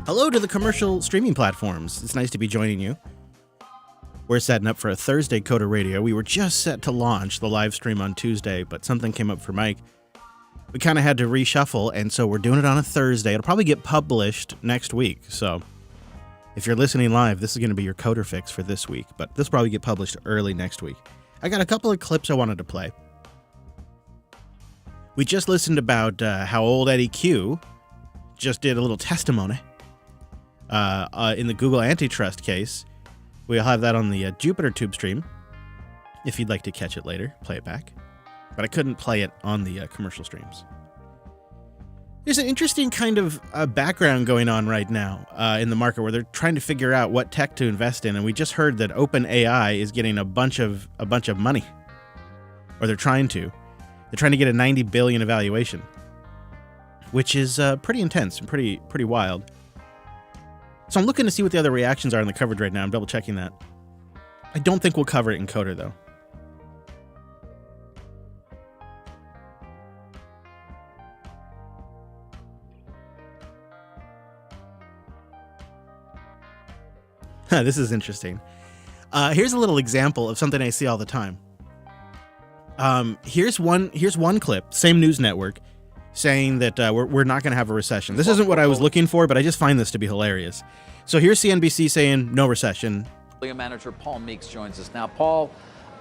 Hello to the commercial streaming platforms. It's nice to be joining you. We're setting up for a Thursday Coder Radio. We were just set to launch the live stream on Tuesday, but something came up for Mike. We kind of had to reshuffle, and so we're doing it on a Thursday. It'll probably get published next week, so if you're listening live, this is going to be your Coder Fix for this week, but this will probably get published early next week. I got a couple of clips I wanted to play. We just listened about how old Eddie Q just did a little testimony in the Google antitrust case. We'll have that on the Jupyter Tube stream. If you'd like to catch it later, play it back. But I couldn't play it on the commercial streams. There's an interesting kind of background going on right now in the market where they're trying to figure out what tech to invest in, and we just heard that OpenAI is getting a bunch of money, or they're trying to. They're trying to get a $90 billion evaluation, which is pretty intense and pretty wild. So I'm looking to see what the other reactions are in the coverage right now. I'm double checking that. I don't think we'll cover it in Coder though. This is interesting. Here's a little example of something I see all the time. Here's one clip, same news network, saying that we're not going to have a recession. This isn't what I was looking for, but I just find this to be hilarious. So here's CNBC saying no recession. Manager Paul Meeks joins us now. Paul,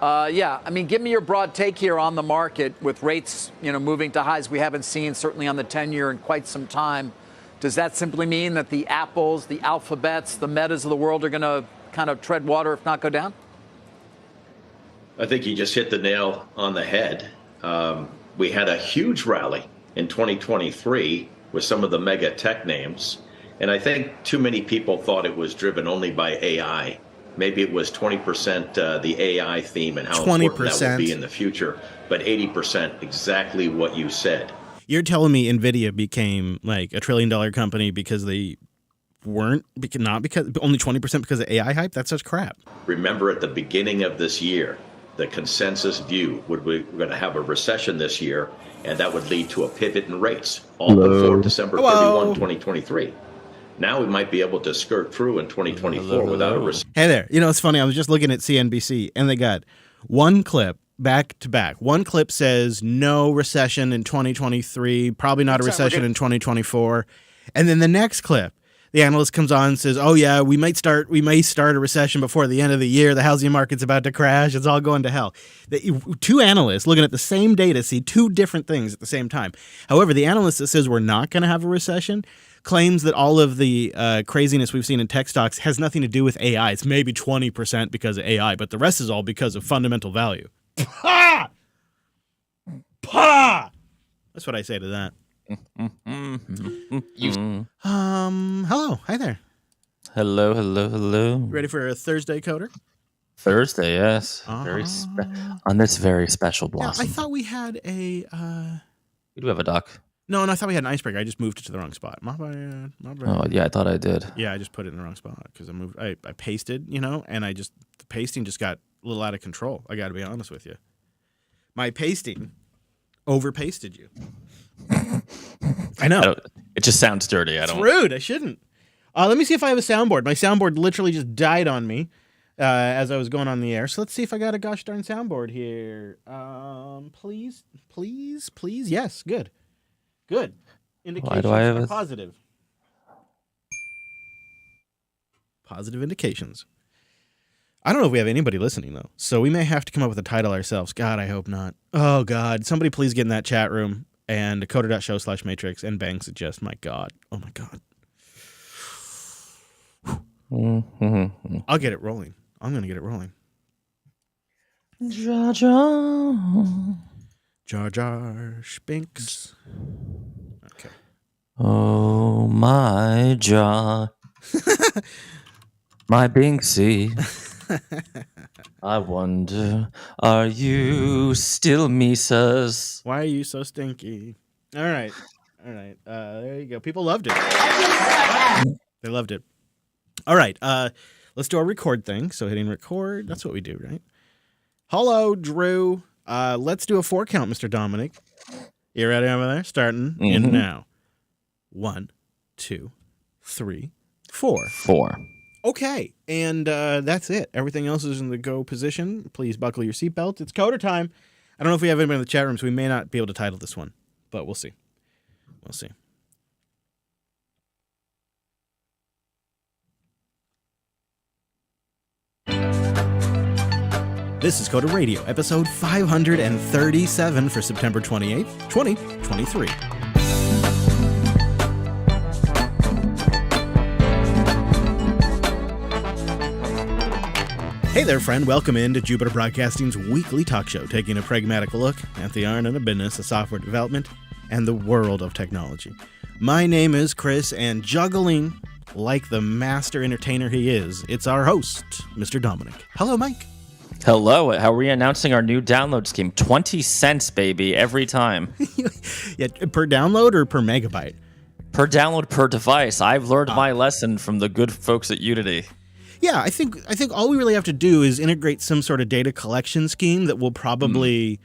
give me your broad take here on the market with rates, moving to highs we haven't seen certainly on the 10-year in quite some time. Does that simply mean that the Apples, the Alphabets, the Metas of the world are going to kind of tread water, if not go down? I think you just hit the nail on the head. We had a huge rally in 2023 with some of the mega tech names. And I think too many people thought it was driven only by AI. Maybe it was 20% the AI theme and how 20%. Important that will be in the future. But 80% exactly what you said. You're telling me NVIDIA became like a $1 trillion company because they weren't, not because, only 20% because of AI hype? That's such crap. Remember at the beginning of this year, the consensus view we're going to have a recession this year, and that would lead to a pivot in rates all before December 31, 2023. Now we might be able to skirt through in 2024 without a recession. Hey there. It's funny. I was just looking at CNBC, and they got one clip back to back. One clip says no recession in 2023, probably not a recession in 2024. And then the next clip, the analyst comes on and says, oh yeah, we may start a recession before the end of the year. The housing market's about to crash. It's all going to hell. Two analysts looking at the same data see two different things at the same time. However, the analyst that says we're not going to have a recession claims that all of the craziness we've seen in tech stocks has nothing to do with AI. It's maybe 20% because of AI, but the rest is all because of fundamental value. Pah! Pah! That's what I say to that. Hello. Hi there. Hello. Ready for a Thursday Coder? Thursday, yes. On this very special Yeah, blossom. I thought we had a... We do have a dock. No, I thought we had an icebreaker. I just moved it to the wrong spot. My bad. Oh, yeah, I thought I did. Yeah, I just put it in the wrong spot because I pasted, and the pasting just got a little out of control. I got to be honest with you. My pasting over-pasted you. I know. It just sounds dirty. It's rude. I shouldn't. Let me see if I have a soundboard. My soundboard literally just died on me as I was going on the air. So let's see if I got a gosh darn soundboard here. Please. Yes, good. Indications are positive. Positive indications. I don't know if we have anybody listening, though, so we may have to come up with a title ourselves. God, I hope not. Oh, God. Somebody please get in that chat room and coder.show/matrix and bang suggest. My God. Oh, my God. I'll get it rolling. I'm going to get it rolling. Jar Jar. Jar Jar Spinks. Okay. Oh, my jaw. My Binksy. I wonder, are you still Mises? Why are you so stinky? All right. There you go. People loved it. They loved it. All right. Let's do our record thing. So hitting record, that's what we do, right? Hello, Drew. Let's do a 4 count, Mr. Dominic. You ready over there? Starting in now. 1, 2, 3, 4. 4. Okay, and that's it. Everything else is in the go position. Please buckle your seatbelt. It's coder time. I don't know if we have anybody in the chat room, so we may not be able to title this one, but we'll see. We'll see. This is Coder Radio, episode 537 for September 28th, 2023. Hey there, friend. Welcome in to Jupiter Broadcasting's weekly talk show, taking a pragmatic look at the art and the business of software development and the world of technology. My name is Chris, and juggling like the master entertainer he is, it's our host, Mr. Dominic. Hello, Mike. Hello. How are we announcing our new download scheme? 20 cents, baby, every time. Yeah, per download or per megabyte? Per download, per device. I've learned my lesson from the good folks at Unity. Yeah, I think all we really have to do is integrate some sort of data collection scheme that we'll probably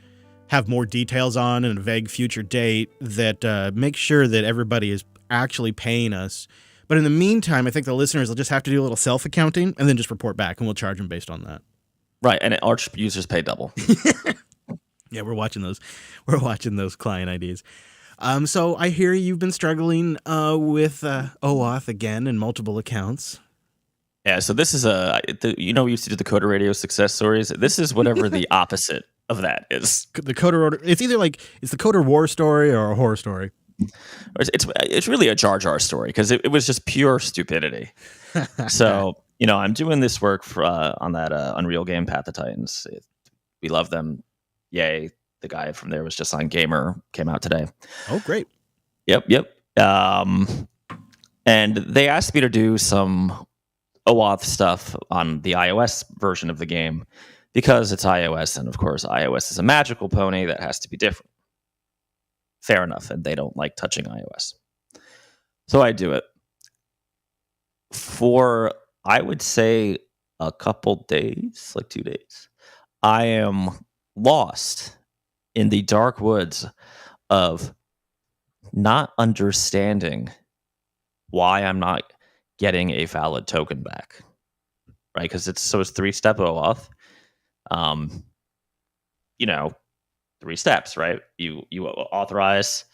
have more details on in a vague future date that makes sure that everybody is actually paying us. But in the meantime, I think the listeners will just have to do a little self-accounting and then just report back, and we'll charge them based on that. Right, and Arch users pay double. Yeah, we're watching those. We're watching those client IDs. So I hear you've been struggling with OAuth again in multiple accounts. Yeah, so this is we used to do the Coder Radio success stories. This is whatever the opposite of that is. The Coder, it's either like it's the Coder war story or a horror story. It's really a Jar Jar story because it was just pure stupidity. So I'm doing this work for on that Unreal game, Path of Titans. We love them. Yay! The guy from there was just on Gamer, came out today. Oh, great! Yep. And they asked me to do some OAuth stuff on the iOS version of the game because it's iOS, and of course iOS is a magical pony that has to be different. Fair enough, and they don't like touching iOS. So I do it. For, I would say, a couple days, like 2 days, I am lost in the dark woods of not understanding why I'm not getting a valid token back, right? Because it's 3-step OAuth. 3 steps, right? You authorize,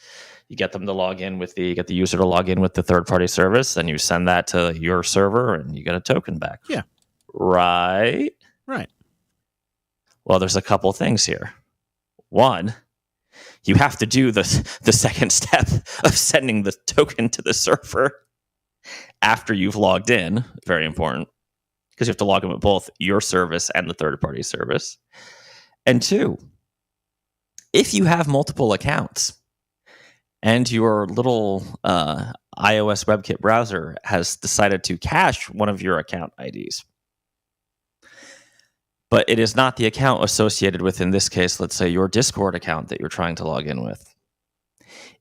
you get them to log in with get the user to log in with the third-party service, and you send that to your server, and you get a token back. Yeah. Right. Well, there's a couple things here. One, you have to do the second step of sending the token to the server after you've logged in. Very important, because you have to log in with both your service and the third-party service. And 2, if you have multiple accounts and your little iOS WebKit browser has decided to cache one of your account IDs, but it is not the account associated with, in this case, let's say your Discord account that you're trying to log in with,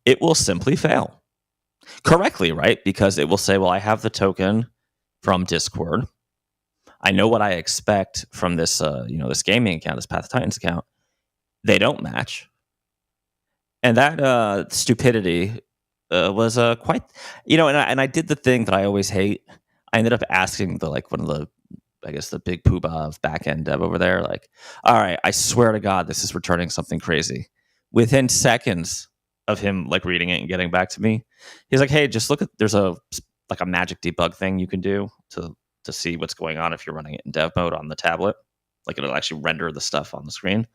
it will simply fail. Correctly, right? Because it will say, well, I have the token from Discord. I know what I expect from this, this gaming account, this Path of Titans account. They don't match. And that stupidity was quite, and I did the thing that I always hate. I ended up asking one of the, I guess, the big poobah of back-end dev over there, like, all right, I swear to God, this is returning something crazy. Within seconds of him reading it and getting back to me, he's like, hey, just look at, there's a magic debug thing you can do to see what's going on if you're running it in dev mode on the tablet. It'll actually render the stuff on the screen.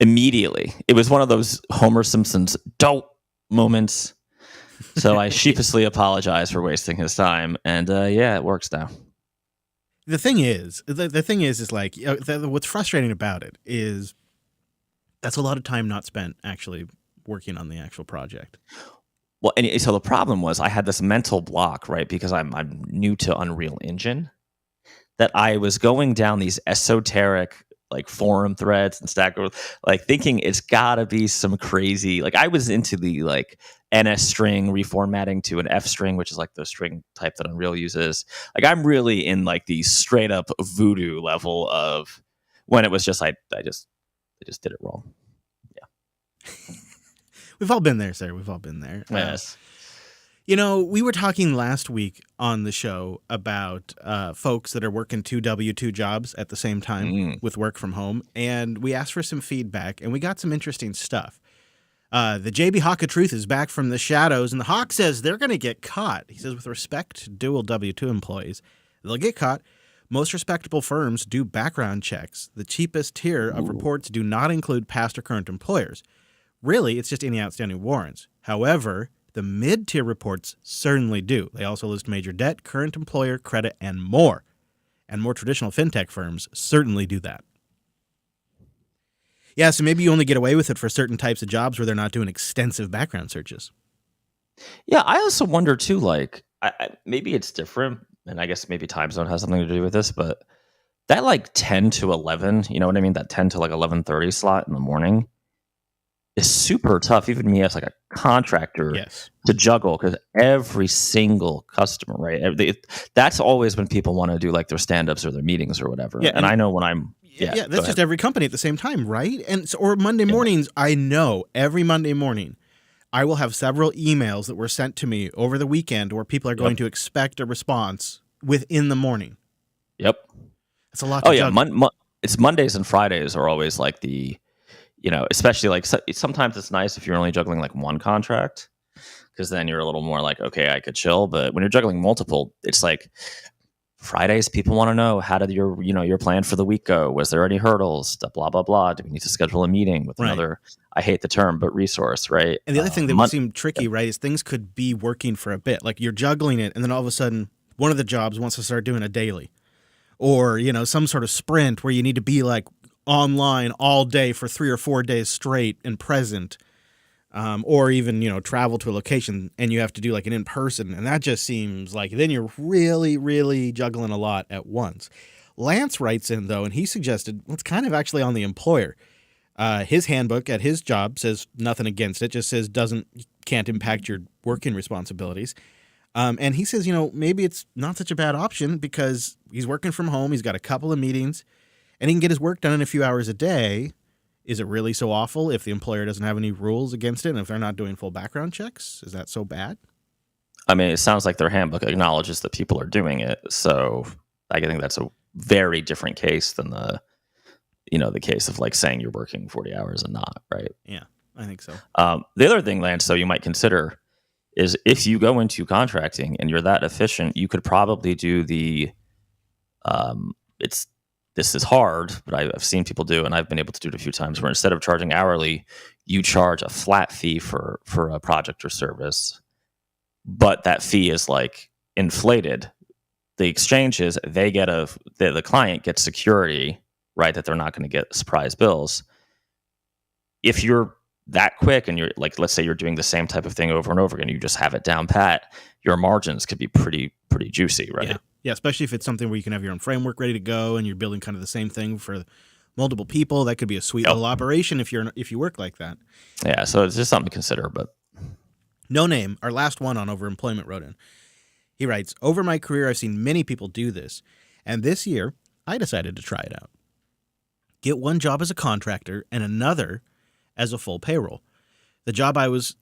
Immediately, it was one of those Homer Simpson's "don't" moments. So I sheepishly apologize for wasting his time, and it works now. The thing is, what's frustrating about it is that's a lot of time not spent actually working on the actual project. Well, and so the problem was I had this mental block, right? Because I'm new to Unreal Engine, that I was going down these esoteric forum threads and Stack Overflow, thinking it's gotta be some crazy. I was into the NS string reformatting to an F string, which is the string type that Unreal uses. I'm really in the straight up voodoo level of when it was just I just did it wrong. Yeah. We've all been there, sir. We've all been there. Yes. We were talking last week on the show about folks that are working 2 W-2 jobs at the same time with work from home, and we asked for some feedback, and we got some interesting stuff. The JB Hawk of Truth is back from the shadows, and the Hawk says they're going to get caught. He says with respect to dual W-2 employees, they'll get caught. Most respectable firms do background checks. The cheapest tier of reports do not include past or current employers. Really, it's just any outstanding warrants. However, the mid-tier reports certainly do. They also list major debt, current employer, credit, and more. And more traditional fintech firms certainly do that. Yeah, so maybe you only get away with it for certain types of jobs where they're not doing extensive background searches. Yeah, I also wonder too, like, maybe it's different, and I guess maybe time zone has something to do with this, but that like 10 to 11, you know what I mean? That 10 to like 11:30 slot in the morning is super tough, even me as like a contractor to juggle, because every single customer, right? That's always when people want to do like their stand-ups or their meetings or whatever. Yeah, and I know when I'm that's just every company at the same time, right? And so, or Monday mornings, I know every Monday morning I will have several emails that were sent to me over the weekend where people are going to expect a response within the morning. Yep. That's a lot to juggle. It's Mondays and Fridays are always like the, especially like sometimes it's nice if you're only juggling like one contract, because then you're a little more like, okay, I could chill. But when you're juggling multiple, it's like Fridays, people want to know, how did your plan for the week go? Was there any hurdles? Blah, blah, blah. Do we need to schedule a meeting with another, I hate the term, but resource, right? And the other thing that would seem tricky, right, is things could be working for a bit. Like you're juggling it, and then all of a sudden, one of the jobs wants to start doing a daily. Or, some sort of sprint where you need to be like online all day for 3 or 4 days straight and present. Or even, travel to a location and you have to do like an in-person. And that just seems like then you're really, really juggling a lot at once. Lance writes in, though, and he suggested, it's kind of actually on the employer. His handbook at his job says nothing against it, just says can't impact your working responsibilities. And he says, maybe it's not such a bad option because he's working from home. He's got a couple of meetings and he can get his work done in a few hours a day. Is it really so awful if the employer doesn't have any rules against it and if they're not doing full background checks? Is that so bad? I mean, it sounds like their handbook acknowledges that people are doing it. So I think that's a very different case than the case of like saying you're working 40 hours and not, right? Yeah, I think so. The other thing, Lance, so you might consider is if you go into contracting and you're that efficient, you could probably do this is hard, but I've seen people do, and I've been able to do it a few times, where instead of charging hourly, you charge a flat fee for a project or service, but that fee is like inflated. The exchange is the client gets security, right, that they're not going to get surprise bills. If you're that quick and you're like, let's say you're doing the same type of thing over and over again, you just have it down pat, your margins could be pretty juicy, right? Yeah, especially if it's something where you can have your own framework ready to go and you're building kind of the same thing for multiple people. That could be a sweet little operation if you work like that. Yeah, so it's just something to consider. But No Name, our last one on Overemployment, wrote in. He writes, over my career, I've seen many people do this, and this year I decided to try it out. Get one job as a contractor and another as a full payroll. The job I was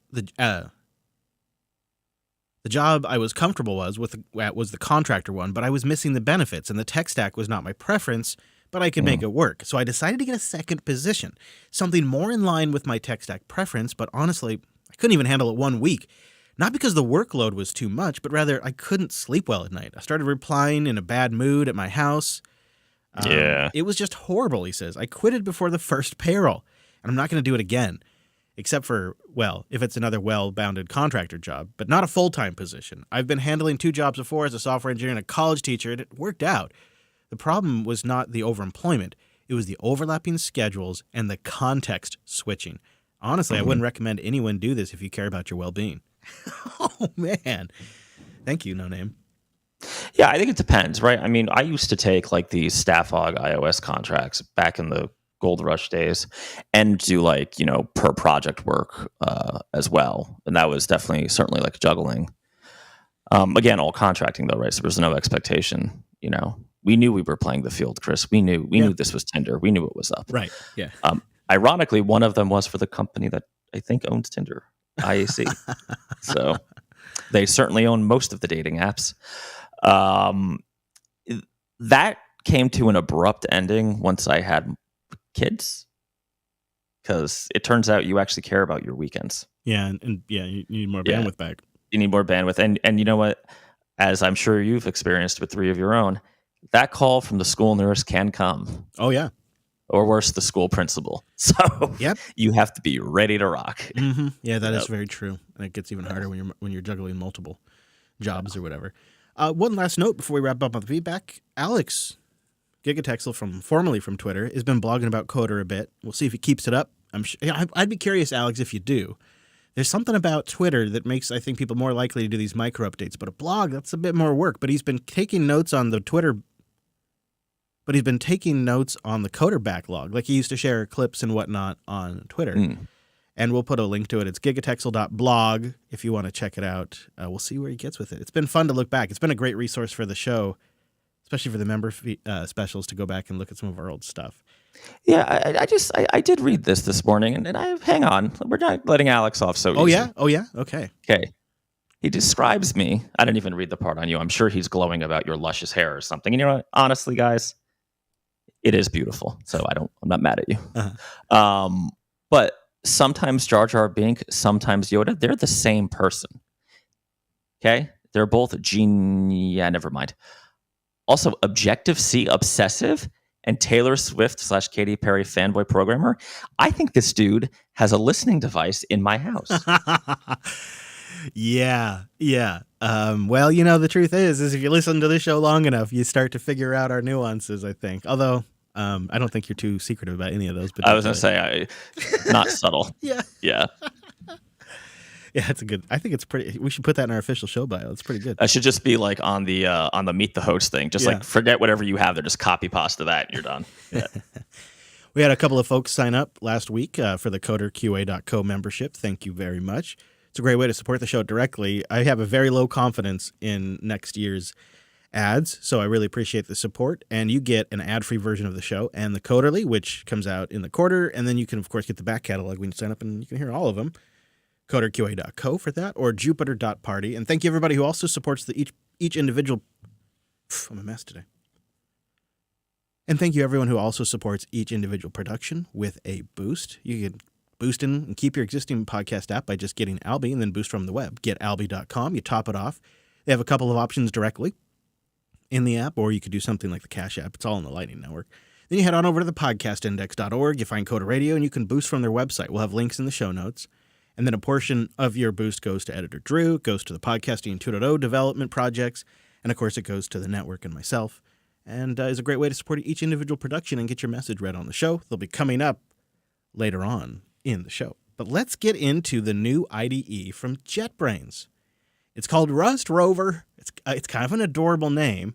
comfortable was the contractor one, but I was missing the benefits, and the tech stack was not my preference, but I could make it work. So I decided to get a second position, something more in line with my tech stack preference, but honestly, I couldn't even handle it 1 week. Not because the workload was too much, but rather I couldn't sleep well at night. I started replying in a bad mood at my house. It was just horrible, he says. I quitted before the first payroll, and I'm not going to do it again. Except for, if it's another well-bounded contractor job, but not a full-time position. I've been handling 2 jobs before as a software engineer and a college teacher, and it worked out. The problem was not the overemployment. It was the overlapping schedules and the context switching. Honestly, I wouldn't recommend anyone do this if you care about your well-being. Oh, man. Thank you, No Name. Yeah, I think it depends, right? I mean, I used to take like these Staffog iOS contracts back in the Gold Rush days and do like, per project work as well. And that was certainly like juggling. Again, all contracting though, right? So there's no expectation, We knew we were playing the field, Chris. We knew this was Tinder. We knew it was up. Right, yeah. Ironically, one of them was for the company that I think owns Tinder, IAC. So They certainly own most of the dating apps. That came to an abrupt ending once I had kids, because it turns out you actually care about your weekends. Yeah, and you need more bandwidth back. You need more bandwidth. And you know what? As I'm sure you've experienced with 3 of your own, that call from the school nurse can come. Oh, yeah. Or worse, the school principal. So you have to be ready to rock. Mm-hmm. Yeah, that is very true. And it gets even harder when you're juggling multiple jobs or whatever. One last note before we wrap up on the feedback. Alex Gigatexel, formerly from Twitter, has been blogging about Coder a bit. We'll see if he keeps it up. I'd be curious, Alex, if you do. There's something about Twitter that makes, I think, people more likely to do these micro updates. But a blog, that's a bit more work. But he's been taking notes on the Twitter. But he's been taking notes on the Coder backlog. Like he used to share clips and whatnot on Twitter. And we'll put a link to it. It's gigatexel.blog if you want to check it out. We'll see where he gets with it. It's been fun to look back. It's been a great resource for the show, especially for the member specials, to go back and look at some of our old stuff. Yeah, I did read this morning, and hang on. We're not letting Alex off so easy. Oh, yeah? Okay. He describes me. I didn't even read the part on you. I'm sure he's glowing about your luscious hair or something. And you know what? Honestly, guys, it is beautiful. So I'm not mad at you. Uh-huh. But sometimes Jar Jar Binks, sometimes Yoda, they're the same person. Okay? They're both yeah, never mind. Also, Objective-C obsessive and Taylor Swift / Katy Perry fanboy programmer. I think this dude has a listening device in my house. Yeah. Well, the truth is if you listen to this show long enough, you start to figure out our nuances, I think. Although, I don't think you're too secretive about any of those. But I was going to say, not subtle. Yeah. Yeah, it's I think it's pretty. We should put that in our official show bio. It's pretty good. I should just be like on the Meet the Host thing. Just like forget whatever you have there. Just copy pasta that and you're done. Yeah. We had a couple of folks sign up last week for the coderqa.co membership. Thank you very much. It's a great way to support the show directly. I have a very low confidence in next year's ads, so I really appreciate the support. And you get an ad-free version of the show and the Coderly, which comes out in the quarter. And then you can, of course, get the back catalog when you sign up, and you can hear all of them. coderqa.co for that, or jupiter.party. And thank you, everybody who also supports each individual. I'm a mess today. And thank you, everyone who also supports each individual production with a boost. You can boost in and keep your existing podcast app by just getting Alby and then boost from the web. Get Alby.com. You top it off. They have a couple of options directly in the app, or you could do something like the Cash App. It's all in the Lightning Network. Then you head on over to the podcastindex.org. You find Coder Radio, and you can boost from their website. We'll have links in the show notes. And then a portion of your boost goes to Editor Drew, goes to the Podcasting 2.0 development projects, and of course it goes to the network and myself, and is a great way to support each individual production and get your message read on the show. They'll be coming up later on in the show. But let's get into the new IDE from JetBrains. It's called Rust Rover. It's kind of an adorable name.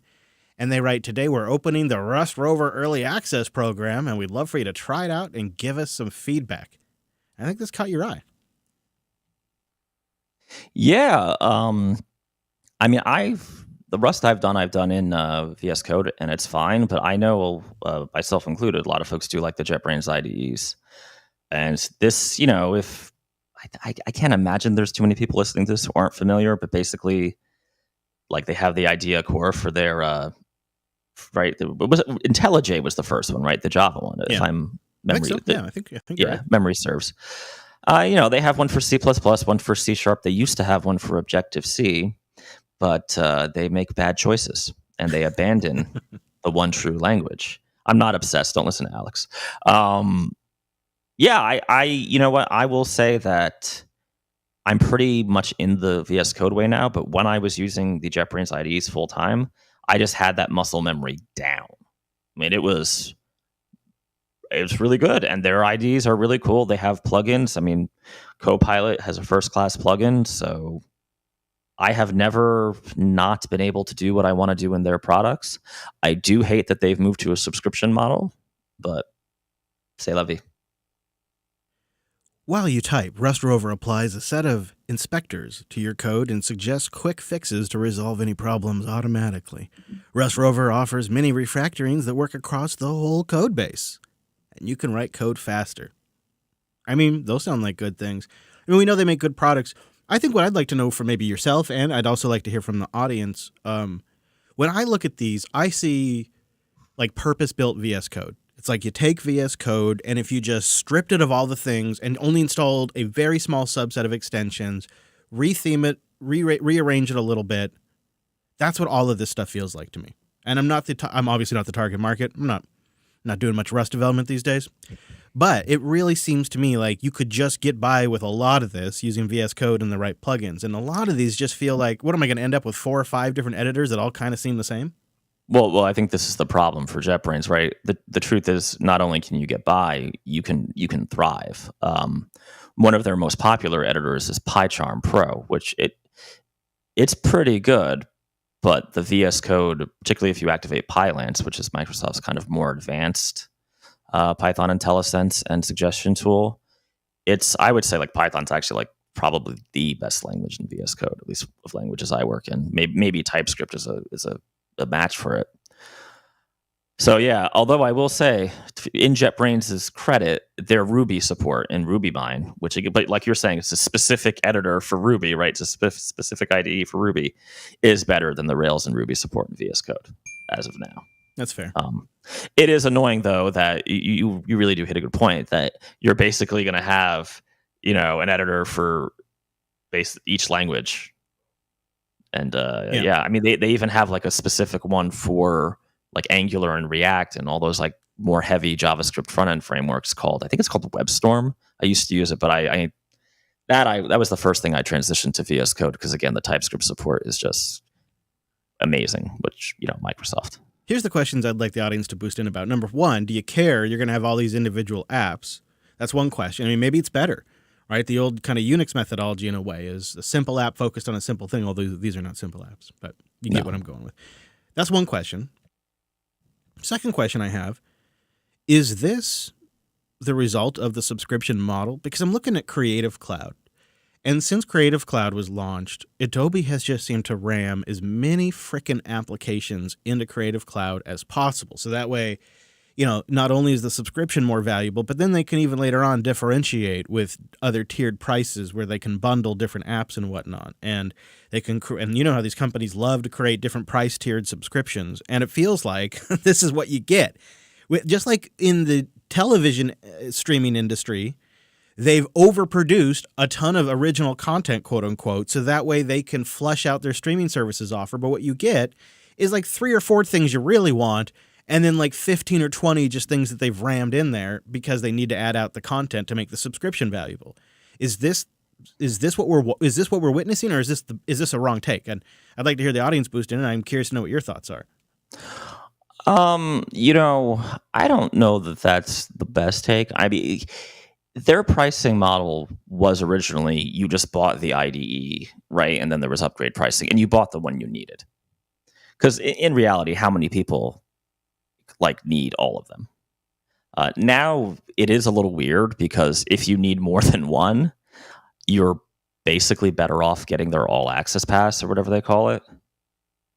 And they write, today we're opening the Rust Rover Early Access program, and we'd love for you to try it out and give us some feedback. I think this caught your eye. Yeah, I mean, the Rust I've done in VS Code, and it's fine. But I know, myself included, a lot of folks do like the JetBrains IDEs, and this, if I can't imagine there's too many people listening to this who aren't familiar. But basically, like they have the idea core for their right. IntelliJ was the first one, right? The Java one, if I'm memory. I think right. Memory serves. They have one for C++, one for C#. They used to have one for Objective-C, but they make bad choices and they abandon the one true language. I'm not obsessed. Don't listen to Alex. You know what? I will say that I'm pretty much in the VS Code way now, but when I was using the JetBrains IDEs full time, I just had that muscle memory down. I mean, it was really good, and their IDs are really cool. They have plugins. I mean, Copilot has a first-class plugin, so I have never not been able to do what I want to do in their products. I do hate that they've moved to a subscription model, but c'est la vie. While you type, RustRover applies a set of inspectors to your code and suggests quick fixes to resolve any problems automatically. RustRover offers many refactorings that work across the whole code base, and you can write code faster. I mean, those sound like good things. I mean, we know they make good products. I think what I'd like to know from maybe yourself, and I'd also like to hear from the audience, when I look at these, I see like purpose-built VS Code. It's like you take VS Code, and if you just stripped it of all the things and only installed a very small subset of extensions, retheme it, rearrange it a little bit, that's what all of this stuff feels like to me. And I'm obviously not the target market. I'm not doing much Rust development these days. But it really seems to me like you could just get by with a lot of this using VS Code and the right plugins. And a lot of these just feel like, what am I going to end up with 4 or 5 different editors that all kind of seem the same? Well, I think this is the problem for JetBrains, right? The truth is, not only can you get by, you can thrive. One of their most popular editors is PyCharm Pro, which it's pretty good, but the VS Code, particularly if you activate PyLance, which is Microsoft's kind of more advanced Python IntelliSense and suggestion tool, I would say like Python's actually like probably the best language in VS Code, at least of languages I work in. Maybe TypeScript is a match for it. So yeah, although I will say, in JetBrains' credit, their Ruby support in RubyMine, but like you're saying, it's a specific editor for Ruby, right? It's a specific IDE for Ruby, is better than the Rails and Ruby support in VS Code as of now. That's fair. It is annoying though that you really do hit a good point that you're basically going to have an editor for each language, and I mean they even have like a specific one for like Angular and React and all those like more heavy JavaScript front end frameworks I think it's called WebStorm. I used to use it, but that was the first thing I transitioned to VS Code because again the TypeScript support is just amazing, which Microsoft. Here's the questions I'd like the audience to boost in about. Number 1, do you care you're going to have all these individual apps? That's one question. I mean, maybe it's better, right? The old kind of Unix methodology in a way is a simple app focused on a simple thing, although these are not simple apps, but you get what I'm going with. That's one question. Second question I have, is this the result of the subscription model? Because I'm looking at Creative Cloud. And since Creative Cloud was launched, Adobe has just seemed to ram as many frickin' applications into Creative Cloud as possible. So that way, not only is the subscription more valuable, but then they can even later on differentiate with other tiered prices where they can bundle different apps and whatnot. And they can, and you know how these companies love to create different price tiered subscriptions. And it feels like this is what you get. Just like in the television streaming industry, they've overproduced a ton of original content, quote unquote, so that way they can flush out their streaming services offer. But what you get is like 3 or 4 things you really want, and then like 15 or 20 just things that they've rammed in there because they need to add out the content to make the subscription valuable. Is this what we're witnessing, or is this a wrong take? And I'd like to hear the audience boost in, and I'm curious to know what your thoughts are. I don't know that that's the best take. I mean, their pricing model was originally you just bought the IDE, right? And then there was upgrade pricing, and you bought the one you needed. Because in reality, how many people need all of them? Now it is a little weird because if you need more than one, you're basically better off getting their all access pass or whatever they call it.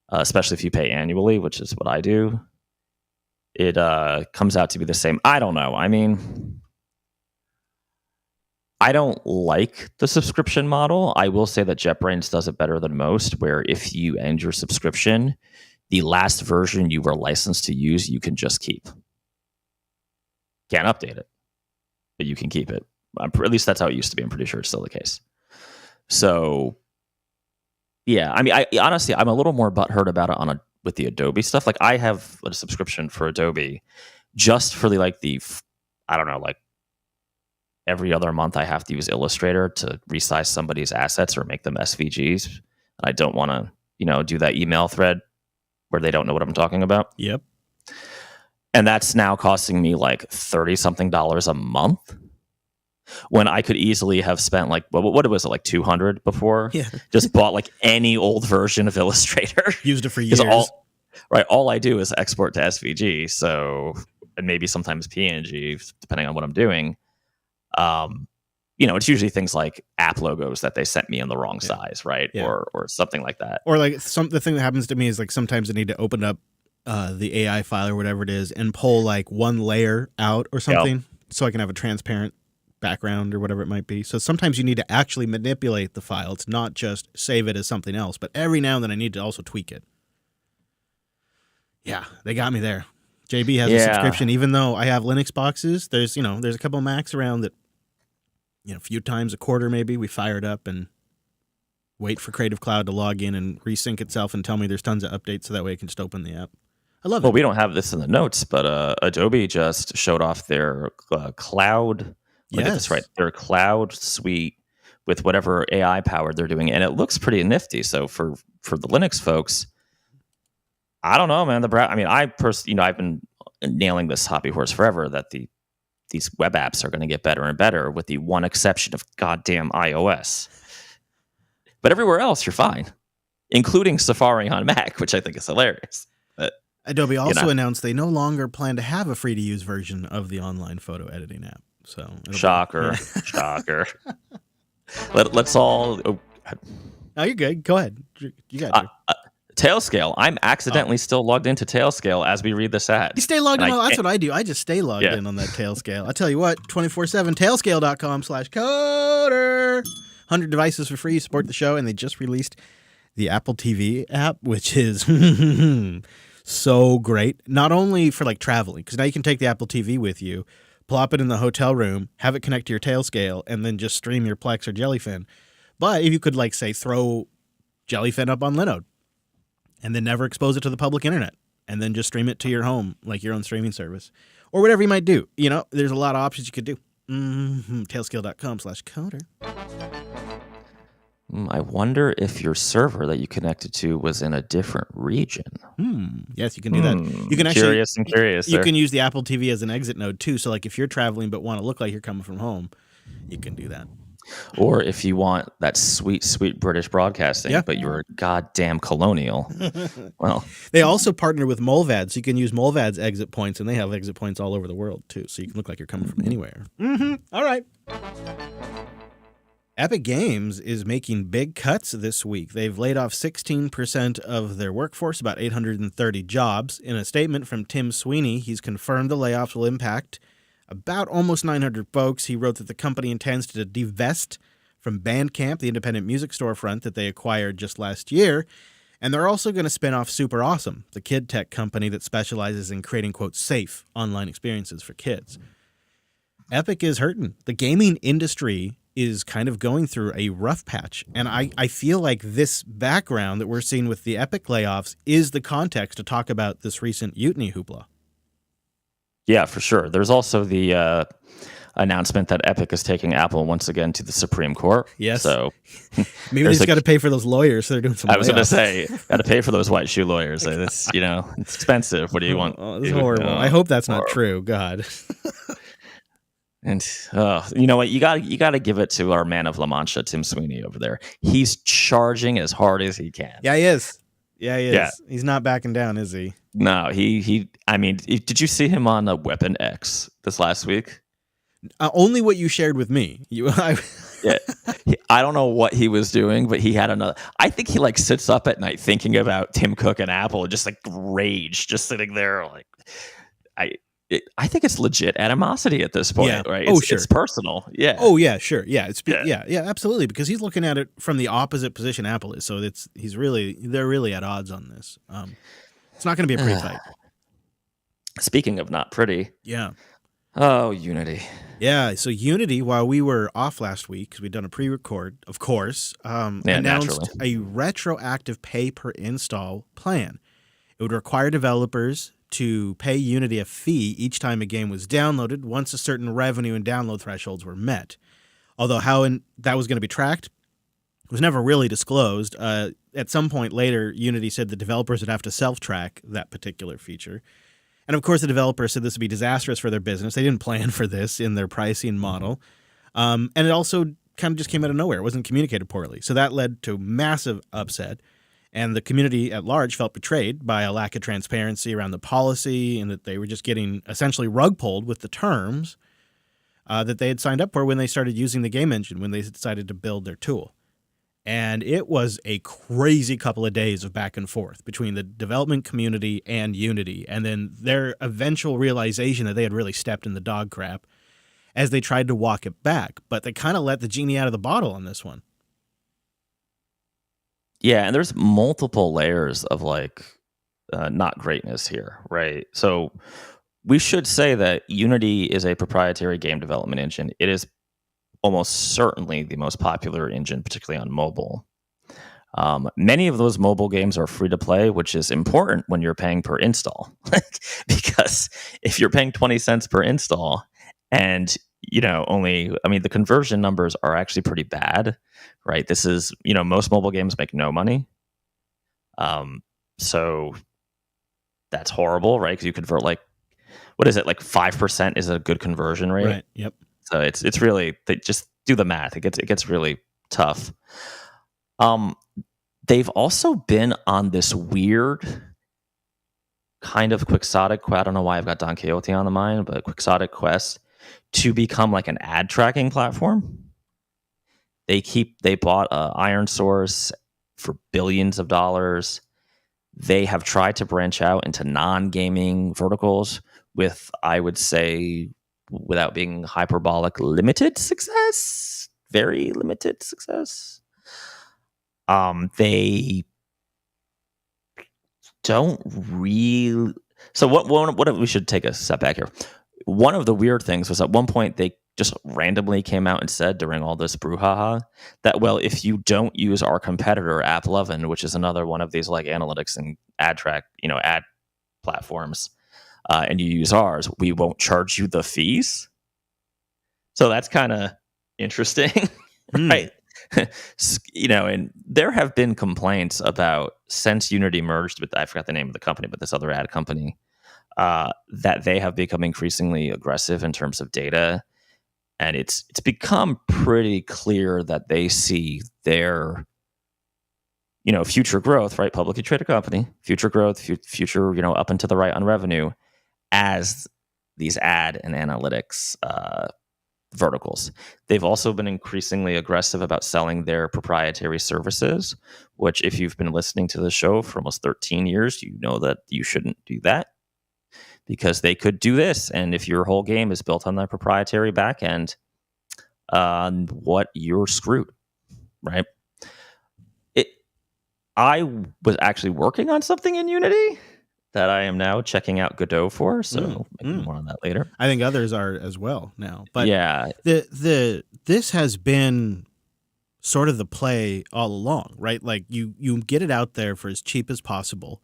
Especially if you pay annually, which is what I do. It comes out to be the same. I don't know. I mean, I don't like the subscription model. I will say that JetBrains does it better than most, where if you end your subscription, the last version you were licensed to use, you can just keep. Can't update it, but you can keep it. At least that's how it used to be. I'm pretty sure it's still the case. So, yeah, I mean, honestly, I'm a little more butthurt about it with the Adobe stuff. Like, I have a subscription for Adobe just for every other month I have to use Illustrator to resize somebody's assets or make them SVGs. And I don't want to, do that email thread where they don't know what I'm talking about. Yep. And that's now costing me like $30-something a month when I could easily have spent like, what was it, like $200 before? Yeah. Just bought like any old version of Illustrator. Used it for years. All I do is export to SVG. So, and maybe sometimes PNG, depending on what I'm doing. It's usually things like app logos that they sent me in the wrong size, right? Yeah. Or something like that. Or like the thing that happens to me is like sometimes I need to open up the AI file or whatever it is and pull like one layer out or something so I can have a transparent background or whatever it might be. So sometimes you need to actually manipulate the file. It's not just save it as something else, but every now and then I need to also tweak it. Yeah, they got me there. JB has a subscription, even though I have Linux boxes. There's a couple of Macs around that, a few times a quarter maybe we fire it up and wait for Creative Cloud to log in and resync itself and tell me there's tons of updates so that way I can just open the app. I love it. Well, we don't have this in the notes, but Adobe just showed off their cloud. Let me get this right. Their cloud suite with whatever AI powered they're doing, and it looks pretty nifty. So for the Linux folks, I don't know, man. I've been nailing this hobby horse forever that these web apps are going to get better and better, with the one exception of goddamn iOS. But everywhere else, you're fine, including Safari on Mac, which I think is hilarious. But Adobe also announced they no longer plan to have a free-to-use version of the online photo editing app. So shocker. Let's all. Oh, you're good. Go ahead. You got it. Tailscale. I'm accidentally still logged into Tailscale as we read this ad. You stay logged in. That's what I do. I just stay logged in on that Tailscale. I tell you what, 24/7 tailscale.com/coder. 100 devices for free. Support the show, and they just released the Apple TV app, which is so great. Not only for like traveling, because now you can take the Apple TV with you, plop it in the hotel room, have it connect to your Tailscale, and then just stream your Plex or Jellyfin. But if you could, like, say, throw Jellyfin up on Linode, and then never expose it to the public internet, and then just stream it to your home, like your own streaming service, or whatever you might do. There's a lot of options you could do. Tailscale.com/coder. I wonder if your server that you connected to was in a different region. Yes, you can do that. You can actually curious. You can use the Apple TV as an exit node too. So, like, if you're traveling but want to look like you're coming from home, you can do that. Or if you want that sweet, sweet British broadcasting, but you're goddamn colonial. Well, they also partner with Molvad, so you can use Molvad's exit points, and they have exit points all over the world too, so you can look like you're coming from anywhere. All right. Epic Games is making big cuts this week. They've laid off 16% of their workforce, about 830 jobs. In a statement from Tim Sweeney, he's confirmed the layoffs will impact about almost 900 folks. He wrote that the company intends to divest from Bandcamp, the independent music storefront that they acquired just last year. And they're also going to spin off Super Awesome, the kid tech company that specializes in creating, quote, safe online experiences for kids. Epic is hurting. The gaming industry is kind of going through a rough patch. And I feel like this background that we're seeing with the Epic layoffs is the context to talk about this recent Mutiny hoopla. Yeah, for sure. There's also the announcement that Epic is taking Apple once again to the Supreme Court. Yes. So maybe they just got to pay for those lawyers. So they're doing some. I was going to say, got to pay for those white shoe lawyers. It's it's expensive. What do you want? Oh, this is horrible. I hope that's not true. God. And you know what? You got to give it to our man of La Mancha, Tim Sweeney over there. He's charging as hard as he can. Yeah, he is. He is. Yeah. He's not backing down, is he? No, he. I mean, did you see him on Weapon X this last week? Only what you shared with me. Yeah, I don't know what he was doing, but he had another. I think he sits up at night thinking about Tim Cook and Apple, just rage, just sitting there. I think it's legit animosity at this point, right? Sure. It's personal. Yeah. Oh, yeah, sure. Yeah. Yeah, absolutely. Because he's looking at it from the opposite position Apple is. So they're really at odds on this. It's not going to be a pretty fight. Speaking of not pretty. Yeah. Oh, Unity. Yeah. So Unity, while we were off last week, because we'd done a pre-record, of course, announced a retroactive pay per install plan. It would require developers to pay Unity a fee each time a game was downloaded once a certain revenue and download thresholds were met. Although how that was going to be tracked was never really disclosed. At some point later, Unity said the developers would have to self-track that particular feature. And of course, the developers said this would be disastrous for their business. They didn't plan for this in their pricing model. And it also kind of just came out of nowhere. It wasn't communicated poorly. So that led to massive upset. And the community at large felt betrayed by a lack of transparency around the policy and that they were just getting essentially rug pulled with the terms that they had signed up for when they started using the game engine, when they decided to build their tool. And it was a crazy couple of days of back and forth between the development community and Unity, and then their eventual realization that they had really stepped in the dog crap. as they tried to walk it back. But they kind of let the genie out of the bottle on this one. Yeah, and there's multiple layers of like not greatness here, right? So we should say that Unity is a proprietary game development engine. It is almost certainly the most popular engine, particularly on mobile. Many of those mobile games are free to play, which is important when you're paying per install. Because if you're paying 20 cents per install and, the conversion numbers are actually pretty bad, right? This is, most mobile games make no money. So that's horrible, right? Because you convert like 5% is a good conversion rate. Right. Yep. So it's really, just do the math. It gets really tough. They've also been on this weird kind of quixotic quest. I don't know why I've got Don Quixote on the mind, but quixotic quest to become like an ad tracking platform. They bought Iron Source for billions of dollars. They have tried to branch out into non-gaming verticals with, I would say, without being hyperbolic, limited success. Very limited success. They don't really. So what we should take a step back here. One of the weird things was at one point they just randomly came out and said during all this brouhaha that, well, if you don't use our competitor AppLovin, which is another one of these like analytics and ad platforms, and you use ours, we won't charge you the fees. So that's kind of interesting, right? And there have been complaints about, since Unity merged with, I forgot the name of the company, but this other ad company, that they have become increasingly aggressive in terms of data. And it's become pretty clear that they see their, future growth, right? Publicly traded company, future growth, future, up and to the right on revenue as these ad and analytics verticals. They've also been increasingly aggressive about selling their proprietary services, which if you've been listening to the show for almost 13 years, you know that you shouldn't do that because they could do this. And if your whole game is built on that proprietary backend, you're screwed, right? I was actually working on something in Unity that I am now checking out Godot for, so maybe more on that later. I think others are as well now. But yeah, this has been sort of the play all along, right? Like you get it out there for as cheap as possible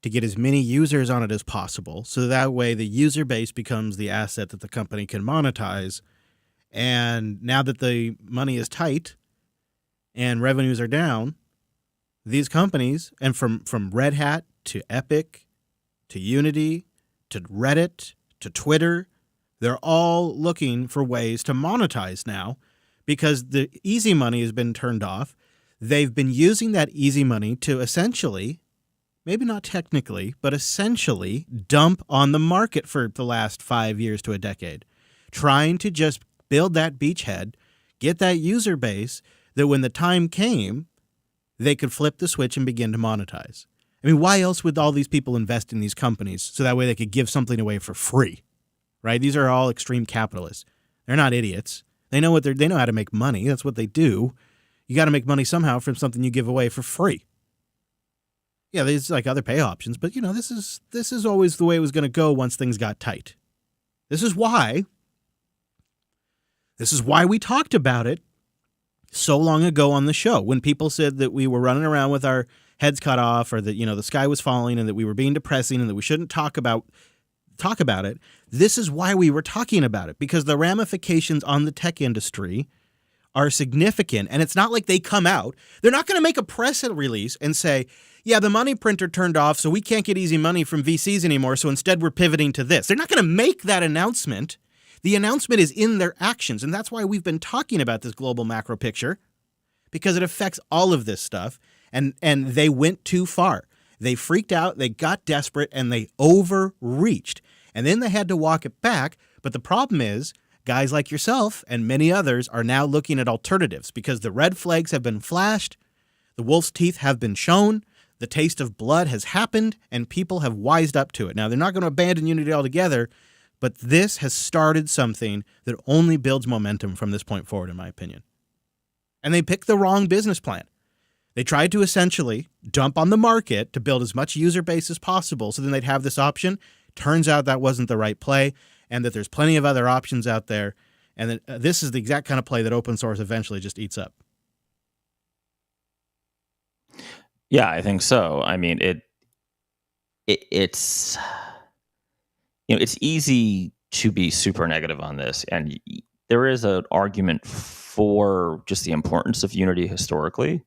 to get as many users on it as possible, so that way the user base becomes the asset that the company can monetize. And now that the money is tight and revenues are down, these companies, and from Red Hat to Epic to Unity to Reddit to Twitter, they're all looking for ways to monetize now because the easy money has been turned off. They've been using that easy money to essentially, maybe not technically, but essentially dump on the market for the last 5 years to a decade, trying to just build that beachhead, get that user base that when the time came, they could flip the switch and begin to monetize. I mean, why else would all these people invest in these companies so that way they could give something away for free, right? These are all extreme capitalists. They're not idiots. They know they know how to make money. That's what they do. You got to make money somehow from something you give away for free. Yeah, there's like other pay options, but this is always the way it was going to go once things got tight. This is why we talked about it so long ago on the show when people said that we were running around with our heads cut off or that, the sky was falling and that we were being depressing and that we shouldn't talk about it. This is why we were talking about it, because the ramifications on the tech industry are significant. And it's not like they come out. They're not going to make a press release and say, yeah, the money printer turned off, so we can't get easy money from VCs anymore. So instead we're pivoting to this. They're not going to make that announcement. The announcement is in their actions. And that's why we've been talking about this global macro picture, because it affects all of this stuff. And they went too far. They freaked out, they got desperate, and they overreached. And then they had to walk it back. But the problem is, guys like yourself and many others are now looking at alternatives because the red flags have been flashed, the wolf's teeth have been shown, the taste of blood has happened, and people have wised up to it. Now, they're not going to abandon Unity altogether, But this has started something that only builds momentum from this point forward, in my opinion. And they picked the wrong business plan. They tried to essentially dump on the market to build as much user base as possible so then they'd have this option. Turns out that wasn't the right play, and that there's plenty of other options out there, and that this is the exact kind of play that open source eventually just eats up. Yeah, I think so. I mean, it's it's easy to be super negative on this, and there is an argument for just the importance of Unity historically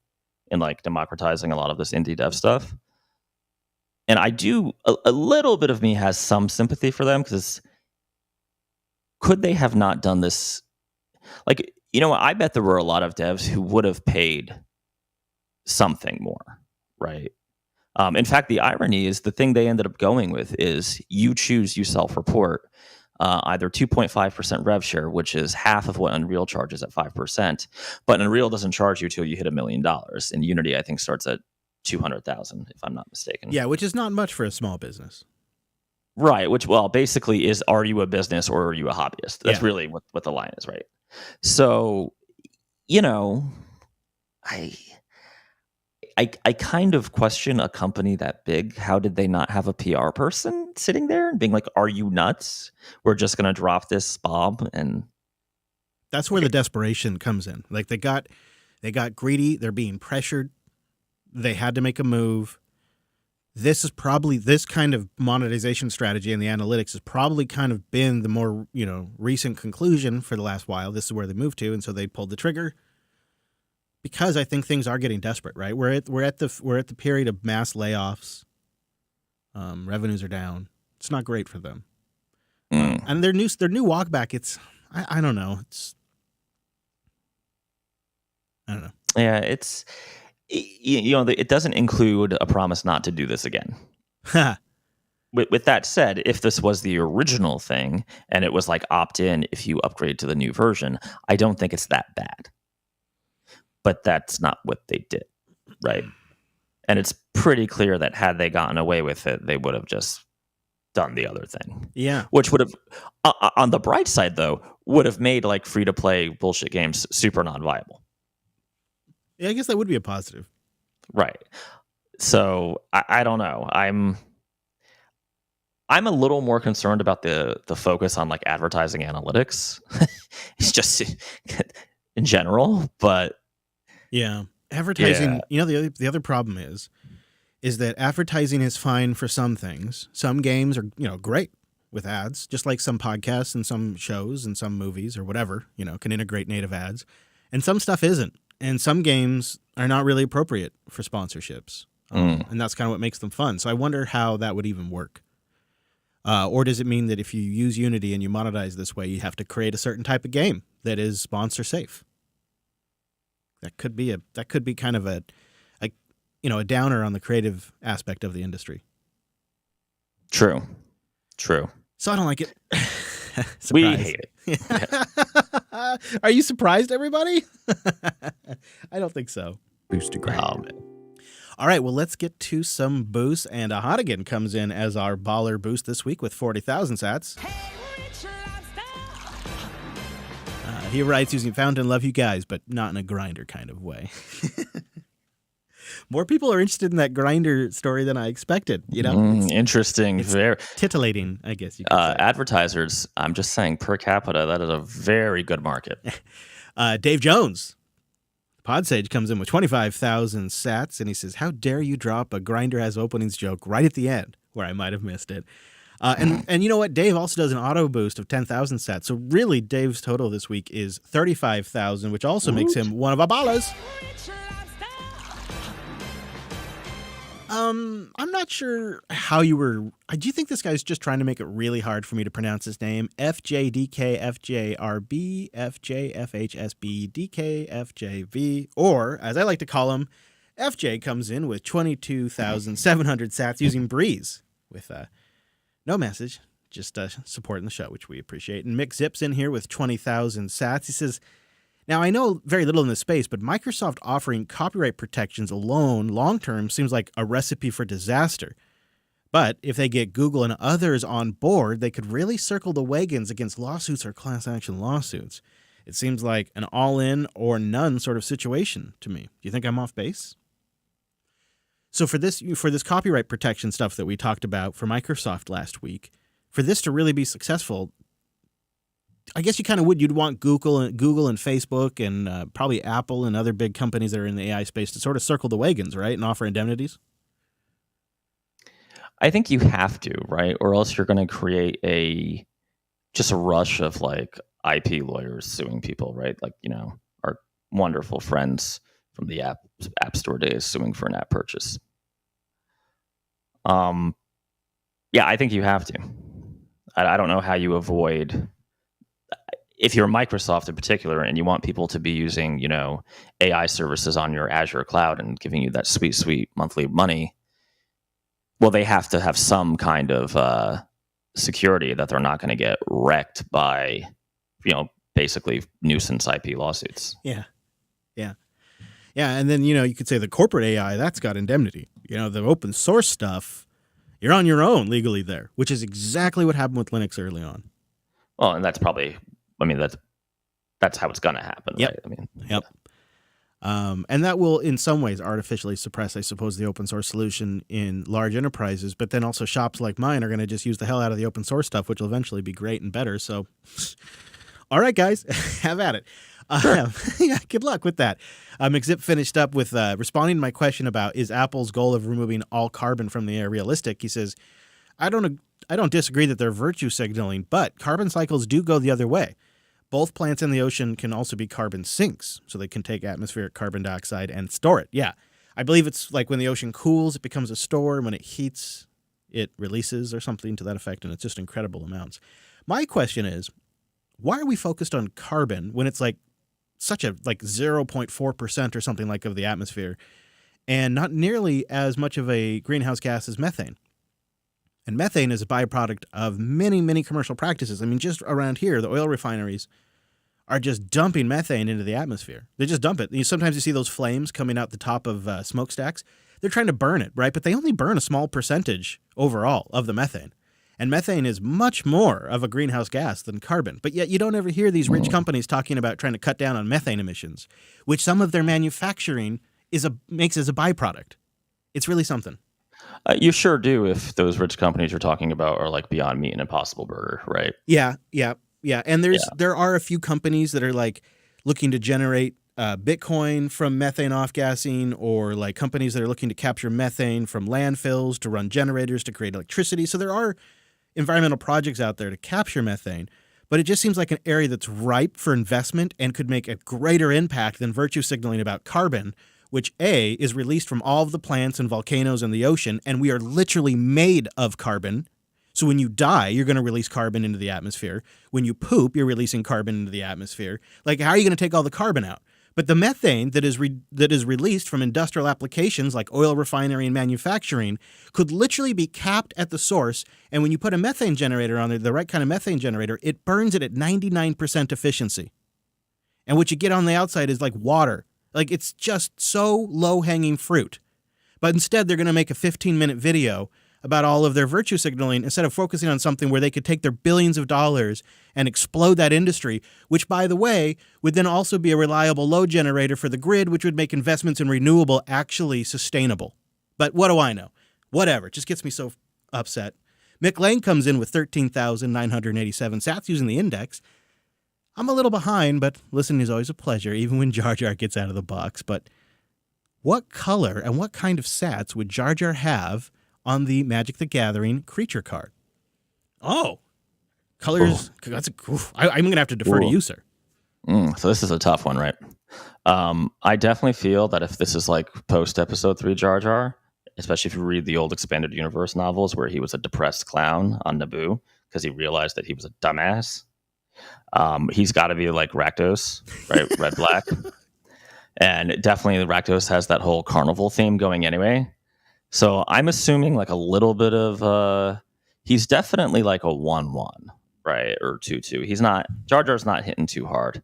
in like democratizing a lot of this indie dev stuff. And I do a little bit of me has some sympathy for them, because could they have not done this? Like, I bet there were a lot of devs who would have paid something more, right? In fact, the irony is the thing they ended up going with is you choose, you self-report, either 2.5% rev share, which is half of what Unreal charges at 5%. But Unreal doesn't charge you till you hit $1 million. And Unity, I think, starts at 200,000, if I'm not mistaken. Yeah, which is not much for a small business. Right, which, well, basically is, are you a business or are you a hobbyist? That's really what the line is, right? So, I kind of question a company that big. How did they not have a PR person sitting there and being like, are you nuts? We're just going to drop this bomb. And that's where the desperation comes in. Like they got greedy. They're being pressured. They had to make a move. This kind of monetization strategy and the analytics has probably kind of been the more, recent conclusion for the last while. This is where they moved to. And so they pulled the trigger. Because I think things are getting desperate, right? We're at the period of mass layoffs. Revenues are down. It's not great for them. And their new walkback. I don't know. I don't know. Yeah, it doesn't include a promise not to do this again. With that said, if this was the original thing and it was like opt in if you upgrade to the new version, I don't think it's that bad. But that's not what they did, right? And it's pretty clear that had they gotten away with it, they would have just done the other thing. Yeah. Which would have, on the bright side, though, would have made like free-to-play bullshit games super non-viable. Yeah, I guess that would be a positive. Right. So, I don't know. I'm a little more concerned about the focus on like advertising analytics. It's just in general, but... Yeah. Advertising, the other problem is that advertising is fine for some things. Some games are, great with ads, just like some podcasts and some shows and some movies or whatever, can integrate native ads. And some stuff isn't. And some games are not really appropriate for sponsorships. And that's kind of what makes them fun. So I wonder how that would even work. Or does it mean that if you use Unity and you monetize this way, you have to create a certain type of game that is sponsor safe? That could be kind of a downer on the creative aspect of the industry. True. So I don't like it. We hate it. Yeah. Are you surprised, everybody? I don't think so. Boost to ground. All right, well, let's get to some boosts. And Ahadigan comes in as our baller boost this week with 40,000 sats. He writes using Fountain, love you guys, but not in a grinder kind of way. More people are interested in that grinder story than I expected. Interesting. It's very titillating, I guess you could say. Advertisers, I'm just saying, per capita, that is a very good market. Dave Jones, Podsage, comes in with 25,000 sats, and he says, how dare you drop a grinder has openings joke right at the end, where I might have missed it. And you know what? Dave also does an auto boost of 10,000 sats. So really, Dave's total this week is 35,000, which also makes him one of our ballers. I'm not sure how you were. Do you think this guy's just trying to make it really hard for me to pronounce his name? FJDK, FJRB, FJFHSB, DK, FJV, or as I like to call him, FJ comes in with 22,700 sats using Breeze with no message, just supporting the show, which we appreciate. And Mick Zips in here with 20,000 sats. He says, now I know very little in this space, but Microsoft offering copyright protections alone long-term seems like a recipe for disaster. But if they get Google and others on board, they could really circle the wagons against lawsuits or class action lawsuits. It seems like an all-in or none sort of situation to me. Do you think I'm off base? So for this copyright protection stuff that we talked about for Microsoft last week, for this to really be successful, I guess you'd want Google and Facebook and probably Apple and other big companies that are in the AI space to sort of circle the wagons, right, and offer indemnities. I think you have to, right? Or else you're going to create just a rush of like IP lawyers suing people, right? Like, our wonderful friends from the app store days suing for an app purchase. Yeah, I think you have to. I don't know how you avoid, if you're Microsoft in particular and you want people to be using, AI services on your Azure cloud and giving you that sweet monthly money. Well, they have to have some kind of security that they're not going to get wrecked by, basically nuisance IP lawsuits. Yeah. And then, you could say the corporate AI, that's got indemnity. The open source stuff, you're on your own legally there, which is exactly what happened with Linux early on. Well, and that's probably, that's how it's going to happen, yep. right? Yep. And that will, in some ways, artificially suppress, I suppose, the open source solution in large enterprises. But then also shops like mine are going to just use the hell out of the open source stuff, which will eventually be great and better. So, all right, guys, have at it. Yeah, good luck with that. McZip finished up with responding to my question about, is Apple's goal of removing all carbon from the air realistic? He says, I don't disagree that they're virtue signaling, but carbon cycles do go the other way. Both plants in the ocean can also be carbon sinks, so they can take atmospheric carbon dioxide and store it. Yeah, I believe it's like when the ocean cools, it becomes a store, and when it heats, it releases or something to that effect, and it's just incredible amounts. My question is, why are we focused on carbon when it's like such a 0.4% or something like of the atmosphere, and not nearly as much of a greenhouse gas as methane? And methane is a byproduct of many, many commercial practices. I mean, just around here, the oil refineries are just dumping methane into the atmosphere. They just dump it. Sometimes you see those flames coming out the top of smokestacks. They're trying to burn it, right? But they only burn a small percentage overall of the methane. And methane is much more of a greenhouse gas than carbon. But yet you don't ever hear these rich companies talking about trying to cut down on methane emissions, which some of their manufacturing makes as a byproduct. It's really something. You sure do if those rich companies you're talking about are like Beyond Meat and Impossible Burger, right? Yeah. And there are a few companies that are like looking to generate Bitcoin from methane off-gassing, or like companies that are looking to capture methane from landfills to run generators to create electricity. So there are environmental projects out there to capture methane, but it just seems like an area that's ripe for investment and could make a greater impact than virtue signaling about carbon, which A, is released from all of the plants and volcanoes in the ocean, and we are literally made of carbon. So when you die, you're going to release carbon into the atmosphere. When you poop, you're releasing carbon into the atmosphere. Like, how are you going to take all the carbon out? But the methane that is released from industrial applications like oil refinery and manufacturing could literally be capped at the source, and when you put a methane generator on there, the right kind of methane generator, it burns it at 99% efficiency. And what you get on the outside is like water. Like, it's just so low-hanging fruit. But instead, they're going to make a 15-minute video about all of their virtue signaling instead of focusing on something where they could take their billions of dollars and explode that industry, which, by the way, would then also be a reliable load generator for the grid, which would make investments in renewable actually sustainable. But what do I know? Whatever. It just gets me so upset. Mick Lane comes in with 13,987 sats using the index. I'm a little behind, but listening is always a pleasure, even when Jar Jar gets out of the box. But what color and what kind of sats would Jar Jar have on the Magic the Gathering creature card? Oh, colors. I'm going to have to defer to you, sir. So this is a tough one, right? I definitely feel that if this is like post episode 3 Jar Jar, especially if you read the old expanded universe novels where he was a depressed clown on Naboo because he realized that he was a dumbass, he's got to be like Rakdos, right? Red, black. And definitely Rakdos has that whole carnival theme going anyway. So I'm assuming like a little bit of, he's definitely like a 1/1, right? Or 2/2. He's not, Jar Jar's not hitting too hard.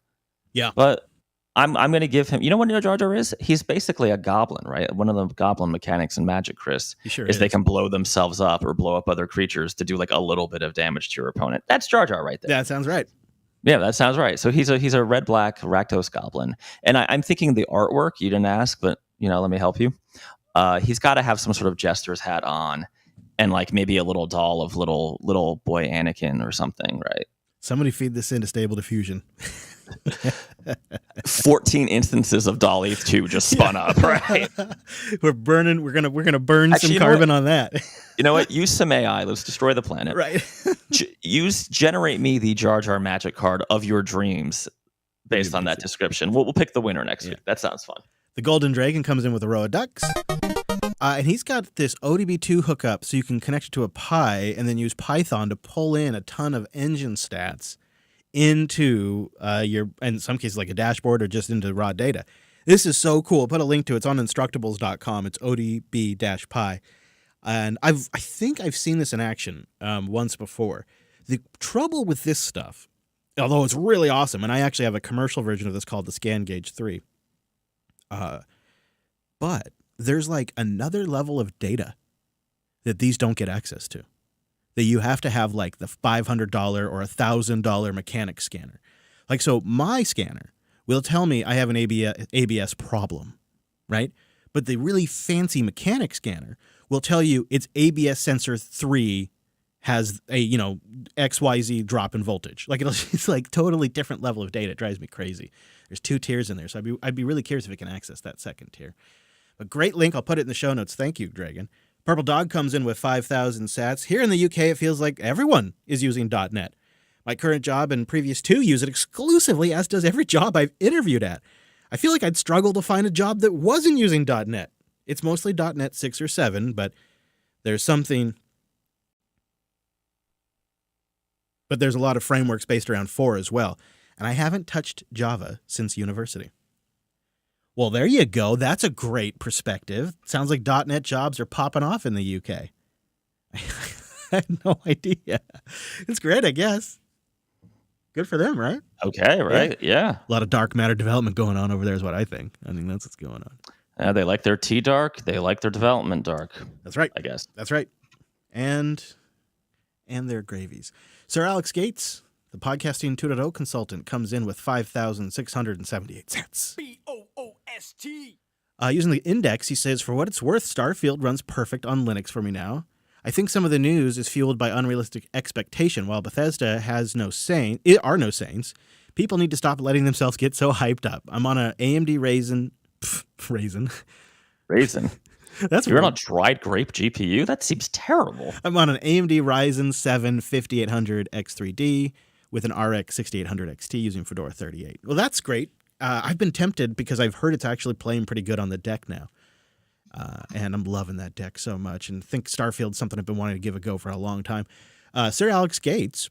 Yeah. But I'm going to give him. You know what Jar Jar is? He's basically a goblin, right? One of the goblin mechanics in Magic, Chris, He sure is is. they can blow themselves up or blow up other creatures to do like a little bit of damage to your opponent. That's Jar Jar right there. That sounds right. Yeah, that sounds right. So he's a red-black Rakdos goblin, and I'm thinking the artwork. You didn't ask, but let me help you. He's got to have some sort of jester's hat on, and like maybe a little doll of little boy Anakin or something, right? Somebody feed this into Stable Diffusion. 14 instances of Dolly 2 just spun up, right? We're gonna burn Actually, some carbon on that. You know what? Use some AI. Let's destroy the planet. Right. Generate me the Jar Jar magic card of your dreams based on that description. We'll pick the winner next week. That sounds fun. The Golden Dragon comes in with a row of ducks. And he's got this ODB2 hookup so you can connect it to a Pi and then use Python to pull in a ton of engine stats into in some cases like a dashboard or just into raw data. This is so cool. I'll put a link to it. It's on instructables.com. It's ODB-Pi. And I think I've seen this in action once before. The trouble with this stuff, although it's really awesome, and I actually have a commercial version of this called the Scan Gauge 3, but there's like another level of data that these don't get access to, that you have to have like the $500 or $1,000 mechanic scanner. Like, so my scanner will tell me I have an ABS problem, right? But the really fancy mechanic scanner will tell you its ABS sensor 3 has a, XYZ drop in voltage. Like it's like totally different level of data. It drives me crazy. There's 2 tiers in there. So I'd be really curious if it can access that second tier. A great link. I'll put it in the show notes. Thank you, Dragon. Purple Dog comes in with 5,000 sats. Here in the UK, it feels like everyone is using .NET. My current job and previous 2 use it exclusively, as does every job I've interviewed at. I feel like I'd struggle to find a job that wasn't using .NET. It's mostly .NET 6 or 7, but there's a lot of frameworks based around 4 as well. And I haven't touched Java since university. Well, there you go. That's a great perspective. Sounds like .NET jobs are popping off in the UK. I had no idea. It's great, I guess. Good for them, right? Okay, right? Yeah. A lot of dark matter development going on over there is what I think. I think that's what's going on. They like their T dark. They like their development dark. That's right. I guess. That's right. And their gravies. Sir Alex Gates, the Podcasting 2.0 consultant, comes in with 5,678 cents. BOOST. Using the index, he says, for what it's worth, Starfield runs perfect on Linux for me now. I think some of the news is fueled by unrealistic expectation. While Bethesda are no saints, people need to stop letting themselves get so hyped up. I'm on an AMD Raisin. That's You're on a dried grape GPU? That seems terrible. I'm on an AMD Ryzen 7 5800 X3D with an RX 6800 XT using Fedora 38. Well, that's great. I've been tempted because I've heard it's actually playing pretty good on the deck now. And I'm loving that deck so much and think Starfield's something I've been wanting to give a go for a long time. Sir Alex Gates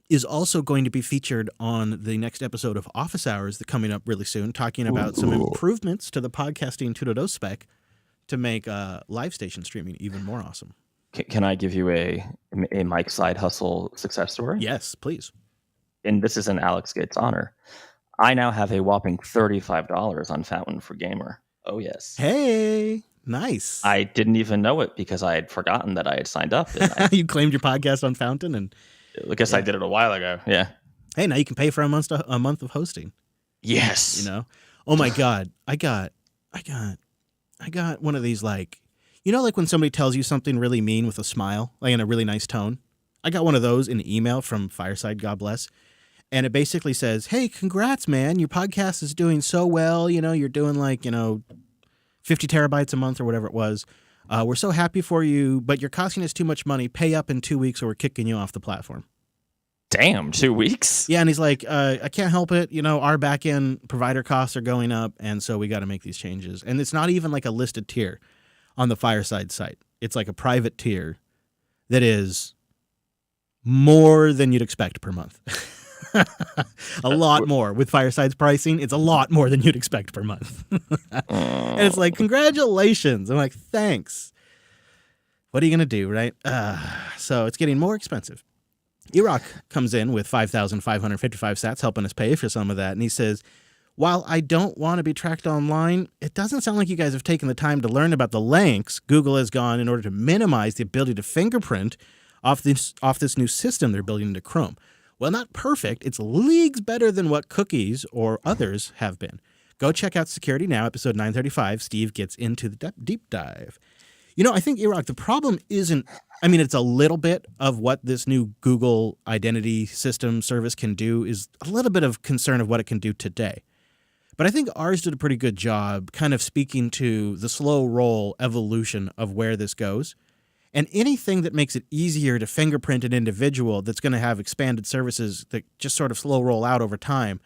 is also going to be featured on the next episode of Office Hours that's coming up really soon, talking about some improvements to the Podcasting 2.0 spec to make live station streaming even more awesome. Can I give you a Mike side hustle success story? Yes, please. And this is in Alex Gates' honor. I now have a whopping $35 on Fountain for Gamer. Oh, yes. Hey, nice. I didn't even know it because I had forgotten that I had signed up. Didn't I? You claimed your podcast on Fountain, and I guess I did it a while ago. Yeah. Hey, now you can pay for a month of hosting. Yes. Oh my God, I got one of these, like, like when somebody tells you something really mean with a smile, like in a really nice tone. I got one of those in an email from Fireside, God bless. And it basically says, hey, congrats, man. Your podcast is doing so well. You're doing 50 terabytes a month or whatever it was. We're so happy for you, but you're costing us too much money. Pay up in 2 weeks or we're kicking you off the platform. Damn, 2 weeks? Yeah, and he's like, I can't help it. Our back-end provider costs are going up, and so we got to make these changes. And it's not even like a listed tier on the Fireside site. It's like a private tier that is more than you'd expect per month. A lot more. With Fireside's pricing, it's a lot more than you'd expect per month. And it's like, congratulations. I'm like, thanks. What are you going to do, right? So it's getting more expensive. Iraq comes in with 5,555 sats, helping us pay for some of that. And he says, While I don't want to be tracked online, it doesn't sound like you guys have taken the time to learn about the lengths Google has gone in order to minimize the ability to fingerprint off this new system they're building into Chrome. Well, not perfect. It's leagues better than what cookies or others have been. Go check out Security Now, episode 935. Steve gets into the deep dive. I think, Iraq, the problem isn't, it's a little bit of what this new Google identity system service can do is a little bit of concern of what it can do today. But I think ours did a pretty good job kind of speaking to the slow roll evolution of where this goes. And anything that makes it easier to fingerprint an individual that's going to have expanded services that just sort of slow roll out over time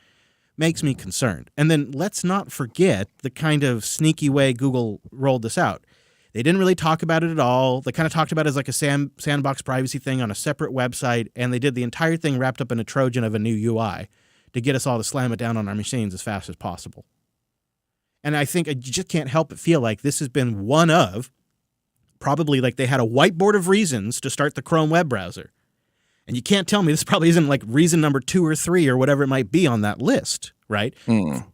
makes me concerned. And then let's not forget the kind of sneaky way Google rolled this out. They didn't really talk about it at all. They kind of talked about it as like a sandbox privacy thing on a separate website, and they did the entire thing wrapped up in a Trojan of a new UI to get us all to slam it down on our machines as fast as possible. And I think you just can't help but feel like this has been one of, probably like they had a whiteboard of reasons to start the Chrome web browser. And you can't tell me this probably isn't like reason number 2 or 3 or whatever it might be on that list, right?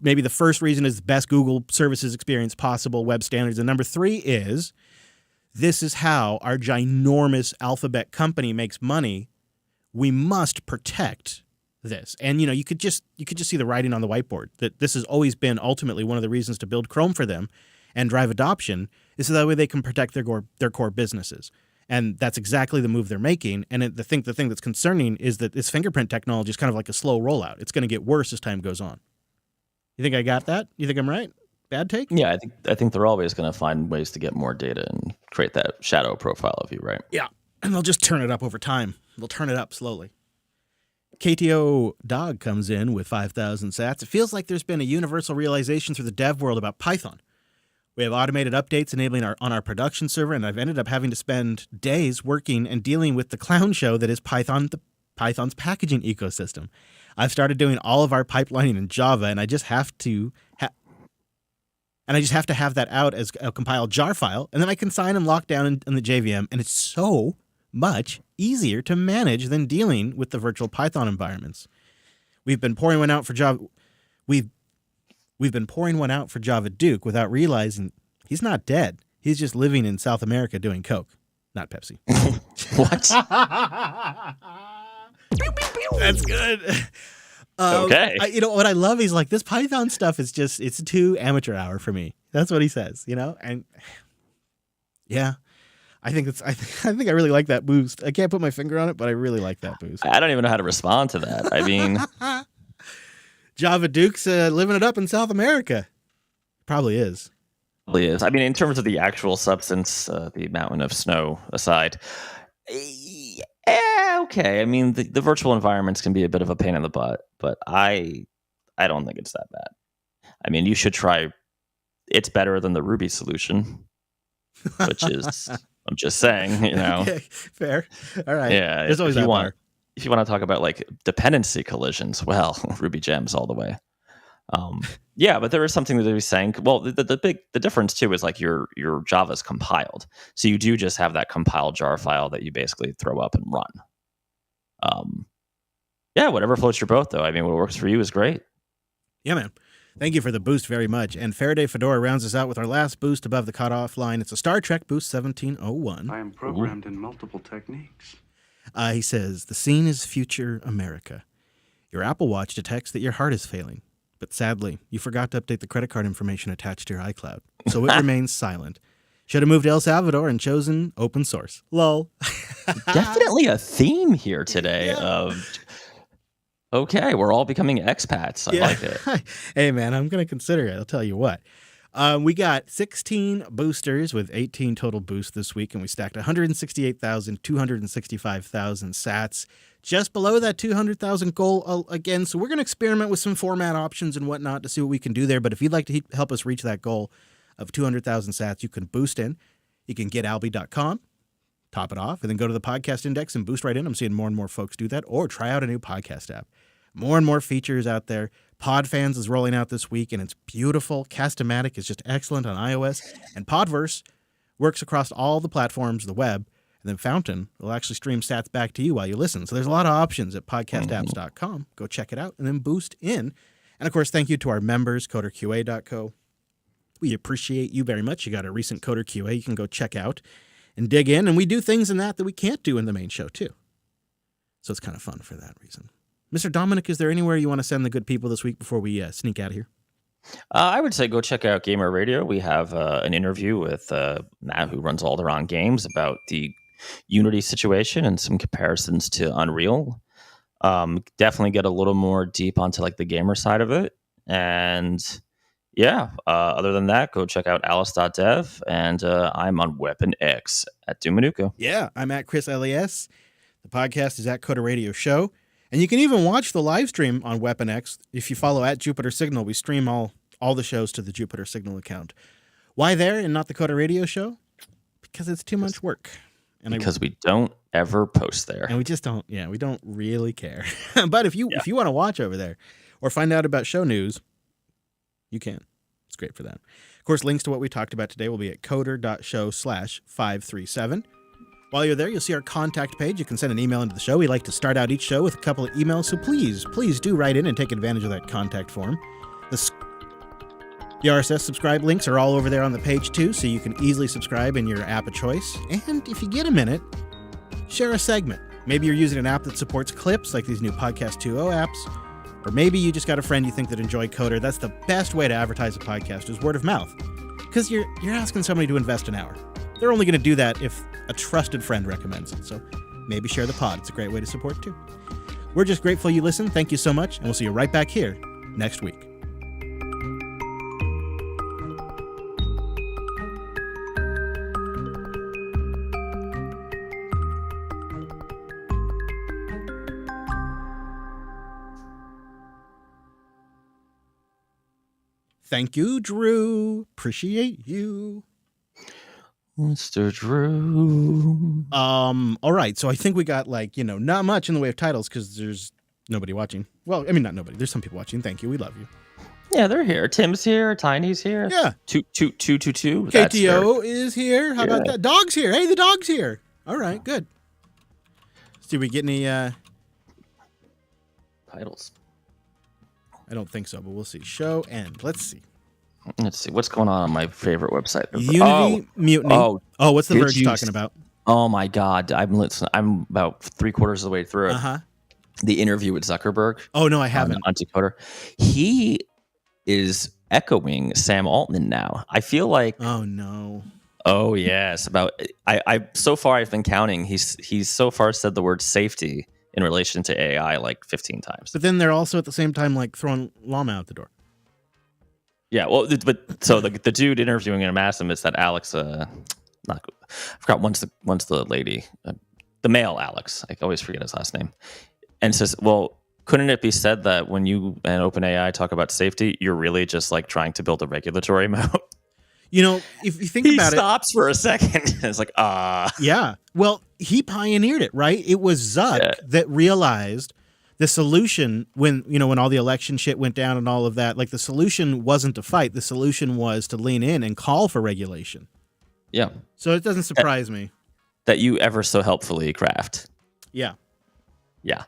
Maybe the first reason is the best Google services experience possible, web standards. And number 3 is this is how our ginormous alphabet company makes money. We must protect this. And, you could just see the writing on the whiteboard that this has always been ultimately one of the reasons to build Chrome for them and drive adoption is so that way they can protect their core businesses. And that's exactly the move they're making. And the thing that's concerning is that this fingerprint technology is kind of like a slow rollout. It's going to get worse as time goes on. You think I got that? You think I'm right? Bad take? Yeah, I think they're always going to find ways to get more data and create that shadow profile of you, right? Yeah, and they'll just turn it up over time. They'll turn it up slowly. KTO Dog comes in with 5,000 sats. It feels like there's been a universal realization through the dev world about Python. We have automated updates enabling on our production server, and I've ended up having to spend days working and dealing with the clown show that is Python's packaging ecosystem. I've started doing all of our pipelining in Java, and I just have to have that out as a compiled jar file, and then I can sign and lock down in the JVM, and it's so much easier to manage than dealing with the virtual Python environments. We've been pouring one out for Java. We've been pouring one out for Java Duke without realizing he's not dead. He's just living in South America doing Coke, not Pepsi. What? That's good. Okay. What I love is like this Python stuff is just, it's too amateur hour for me. That's what he says, and yeah, I think I really like that boost. I can't put my finger on it, but I really like that boost. I don't even know how to respond to that. I mean, Java Duke's living it up in South America. Probably is. Probably is. I mean, in terms of the actual substance, the mountain of snow aside, okay. I mean, the virtual environments can be a bit of a pain in the butt, but I don't think it's that bad. I mean, you should try. It's better than the Ruby solution, which is, I'm just saying, Okay, fair. All right. Yeah. There's always that bar. If you want to talk about like dependency collisions, well, Ruby gems all the way. Yeah, but there is something that they're saying. Well, the difference too is like your Java's compiled, so you do just have that compiled jar file that you basically throw up and run. Yeah, whatever floats your boat, though. I mean, what works for you is great. Yeah, man. Thank you for the boost very much. And Faraday Fedora rounds us out with our last boost above the cutoff line. It's a Star Trek boost 1701. I am programmed in multiple techniques. He says, the scene is future America. Your Apple Watch detects that your heart is failing. But sadly, you forgot to update the credit card information attached to your iCloud. So it remains silent. Should have moved to El Salvador and chosen open source. Lol. Definitely a theme here today Yeah. of, okay, we're all becoming expats. I like it. Hey, man, I'm going to consider it. I'll tell you what. We got 16 boosters with 18 total boosts this week, and we stacked 168,000, 265,000 sats, just below that 200,000 goal again. So we're going to experiment with some format options and whatnot to see what we can do there. But if you'd like to help us reach that goal of 200,000 sats, you can boost in. You can get alby.com, top it off, and then go to the podcast index and boost right in. I'm seeing more and more folks do that, or try out a new podcast app. More and more features out there. Podfans is rolling out this week, and it's beautiful. Cast-O-Matic is just excellent on iOS. And Podverse works across all the platforms, the web. And then Fountain will actually stream stats back to you while you listen. So there's a lot of options at podcastapps.com. Go check it out, and then boost in. And of course, thank you to our members, coderqa.co. We appreciate you very much. You got a recent Coder QA you can go check out and dig in. And we do things in that we can't do in the main show, too. So it's kind of fun for that reason. Mr. Dominic, is there anywhere you want to send the good people this week before we sneak out of here? I would say go check out Gamer Radio. We have an interview with Matt, who runs Alderaan Games, about the Unity situation and some comparisons to Unreal. Definitely get a little more deep onto like the gamer side of it. And yeah, other than that, go check out alice.dev, and I'm on Weapon X at Dumanuka. Yeah, I'm at Chris LAS. The podcast is at Coder Radio Show. And you can even watch the live stream on Weapon X. If you follow at Jupiter Signal, we stream all the shows to the Jupiter Signal account. Why there and not the Coder Radio Show? Because it's too much work. And because we don't ever post there. And we just don't, we don't really care. But if you want to watch over there or find out about show news, you can. It's great for that. Of course, links to what we talked about today will be at coder.show/537. While you're there, you'll see our contact page. You can send an email into the show. We like to start out each show with a couple of emails, so please do write in and take advantage of that contact form. The RSS subscribe links are all over there on the page too, so you can easily subscribe in your app of choice. And if you get a minute, share a segment. Maybe you're using an app that supports clips, like these new Podcast 2.0 apps, or maybe you just got a friend you think that enjoy Coder. That's the best way to advertise a podcast, is word of mouth, because you're asking somebody to invest an hour. They're only going to do that if a trusted friend recommends it. So maybe share the pod. It's a great way to support too. We're just grateful you listen. Thank you so much. And we'll see you right back here next week. Thank you, Drew. Appreciate you. Mr. Drew. All right. So I think we got not much in the way of titles because there's nobody watching. Well, I mean, not nobody. There's some people watching. Thank you. We love you. Yeah, they're here. Tim's here. Tiny's here. Yeah. 222. KTO is here. How about that? Dog's here. Hey, the dog's here. All right. Good. Did we get any titles? I don't think so, but we'll see. Show end. Let's see. Let's see what's going on my favorite website. Unity Mutiny. Oh, what's the Verge talking about? Oh my God, I'm about 3/4 of the way through it. The interview with Zuckerberg. Oh no, I haven't. On Decoder. He is echoing Sam Altman now. I feel like. Oh no. Oh yes. I so far I've been counting. He's so far said the word safety in relation to AI like 15 times. But then they're also at the same time like throwing llama out the door. Yeah, well, but so the dude interviewing him asked him, is that Alex? I forgot once the lady, the male Alex. I always forget his last name, and says, "Well, couldn't it be said that when you and OpenAI talk about safety, you're really just like trying to build a regulatory moat?" You know, if you think about it, he stops for a second. It's like, yeah. Well, he pioneered it, right? It was Zuck that realized the solution when all the election shit went down and all of that. Like the solution wasn't to fight. The solution was to lean in and call for regulation. Yeah. So it doesn't surprise me that you ever so helpfully craft. Yeah. Yeah.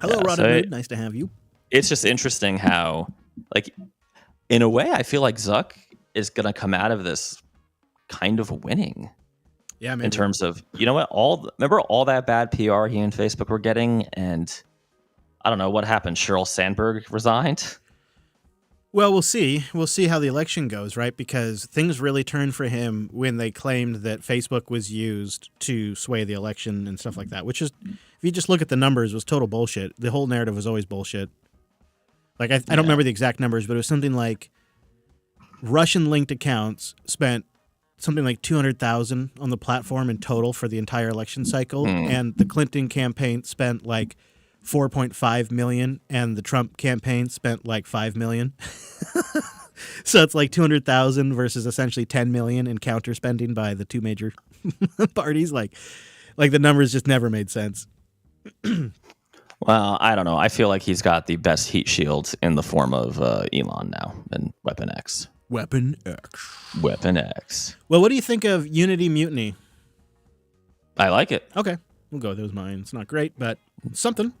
Hello, Rodden. Nice to have you. It's just interesting how, like, in a way, I feel like Zuck is going to come out of this kind of winning. Yeah, maybe. In terms of, remember all that bad PR he and Facebook were getting, and I don't know what happened. Sheryl Sandberg resigned. Well, we'll see. We'll see how the election goes, right? Because things really turned for him when they claimed that Facebook was used to sway the election and stuff like that, which is, if you just look at the numbers, was total bullshit. The whole narrative was always bullshit. Like, I don't remember the exact numbers, but it was something like Russian-linked accounts spent something like 200,000 on the platform in total for the entire election cycle, and the Clinton campaign spent like 4.5 million, and the Trump campaign spent like 5 million. So it's like 200,000 versus essentially 10 million in counter spending by the two major parties. Like the numbers just never made sense. Well, I don't know. I feel like he's got the best heat shield in the form of Elon now and Weapon X. Weapon X. Weapon X. Well, what do you think of Unity Mutiny? I like it. Okay. We'll go with those mine. It's not great, but something.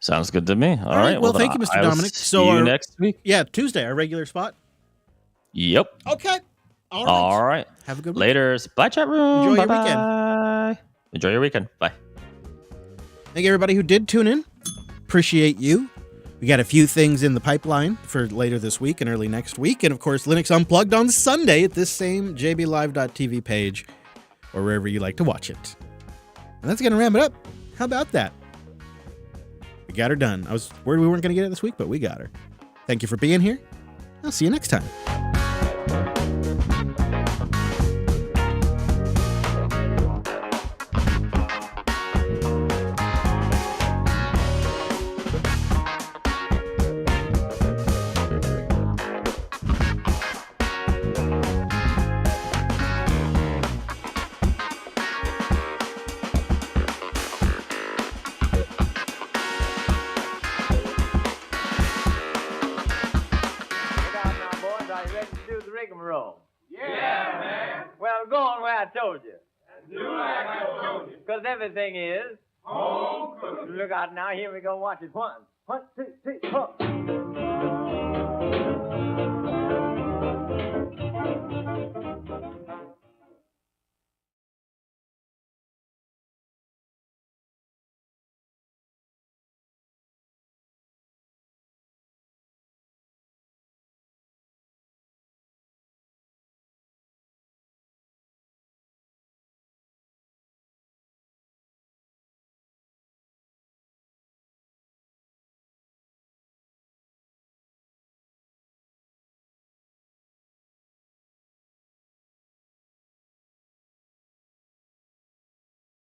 Sounds good to me. All right. right. Well, then thank you, Mr. I will Dominic. See So you our- next week. Yeah, Tuesday, our regular spot. Yep. Okay. All right. All right. Have a good week. Laters. Bye, chat room. Enjoy your Bye-bye. Enjoy your weekend. Bye. Thank you, everybody who did tune in. Appreciate you. We got a few things in the pipeline for later this week and early next week. And, of course, Linux Unplugged on Sunday at this same jblive.tv page or wherever you like to watch it. And that's going to wrap it up. How about that? We got her done. I was worried we weren't going to get it this week, but we got her. Thank you for being here. I'll see you next time. Rigmarole. Yeah, man. Well, go on where I told you. Do like I told you. Because everything is home cooked. Look out now. Here we go. Watch it. 1, 2, 3, 4.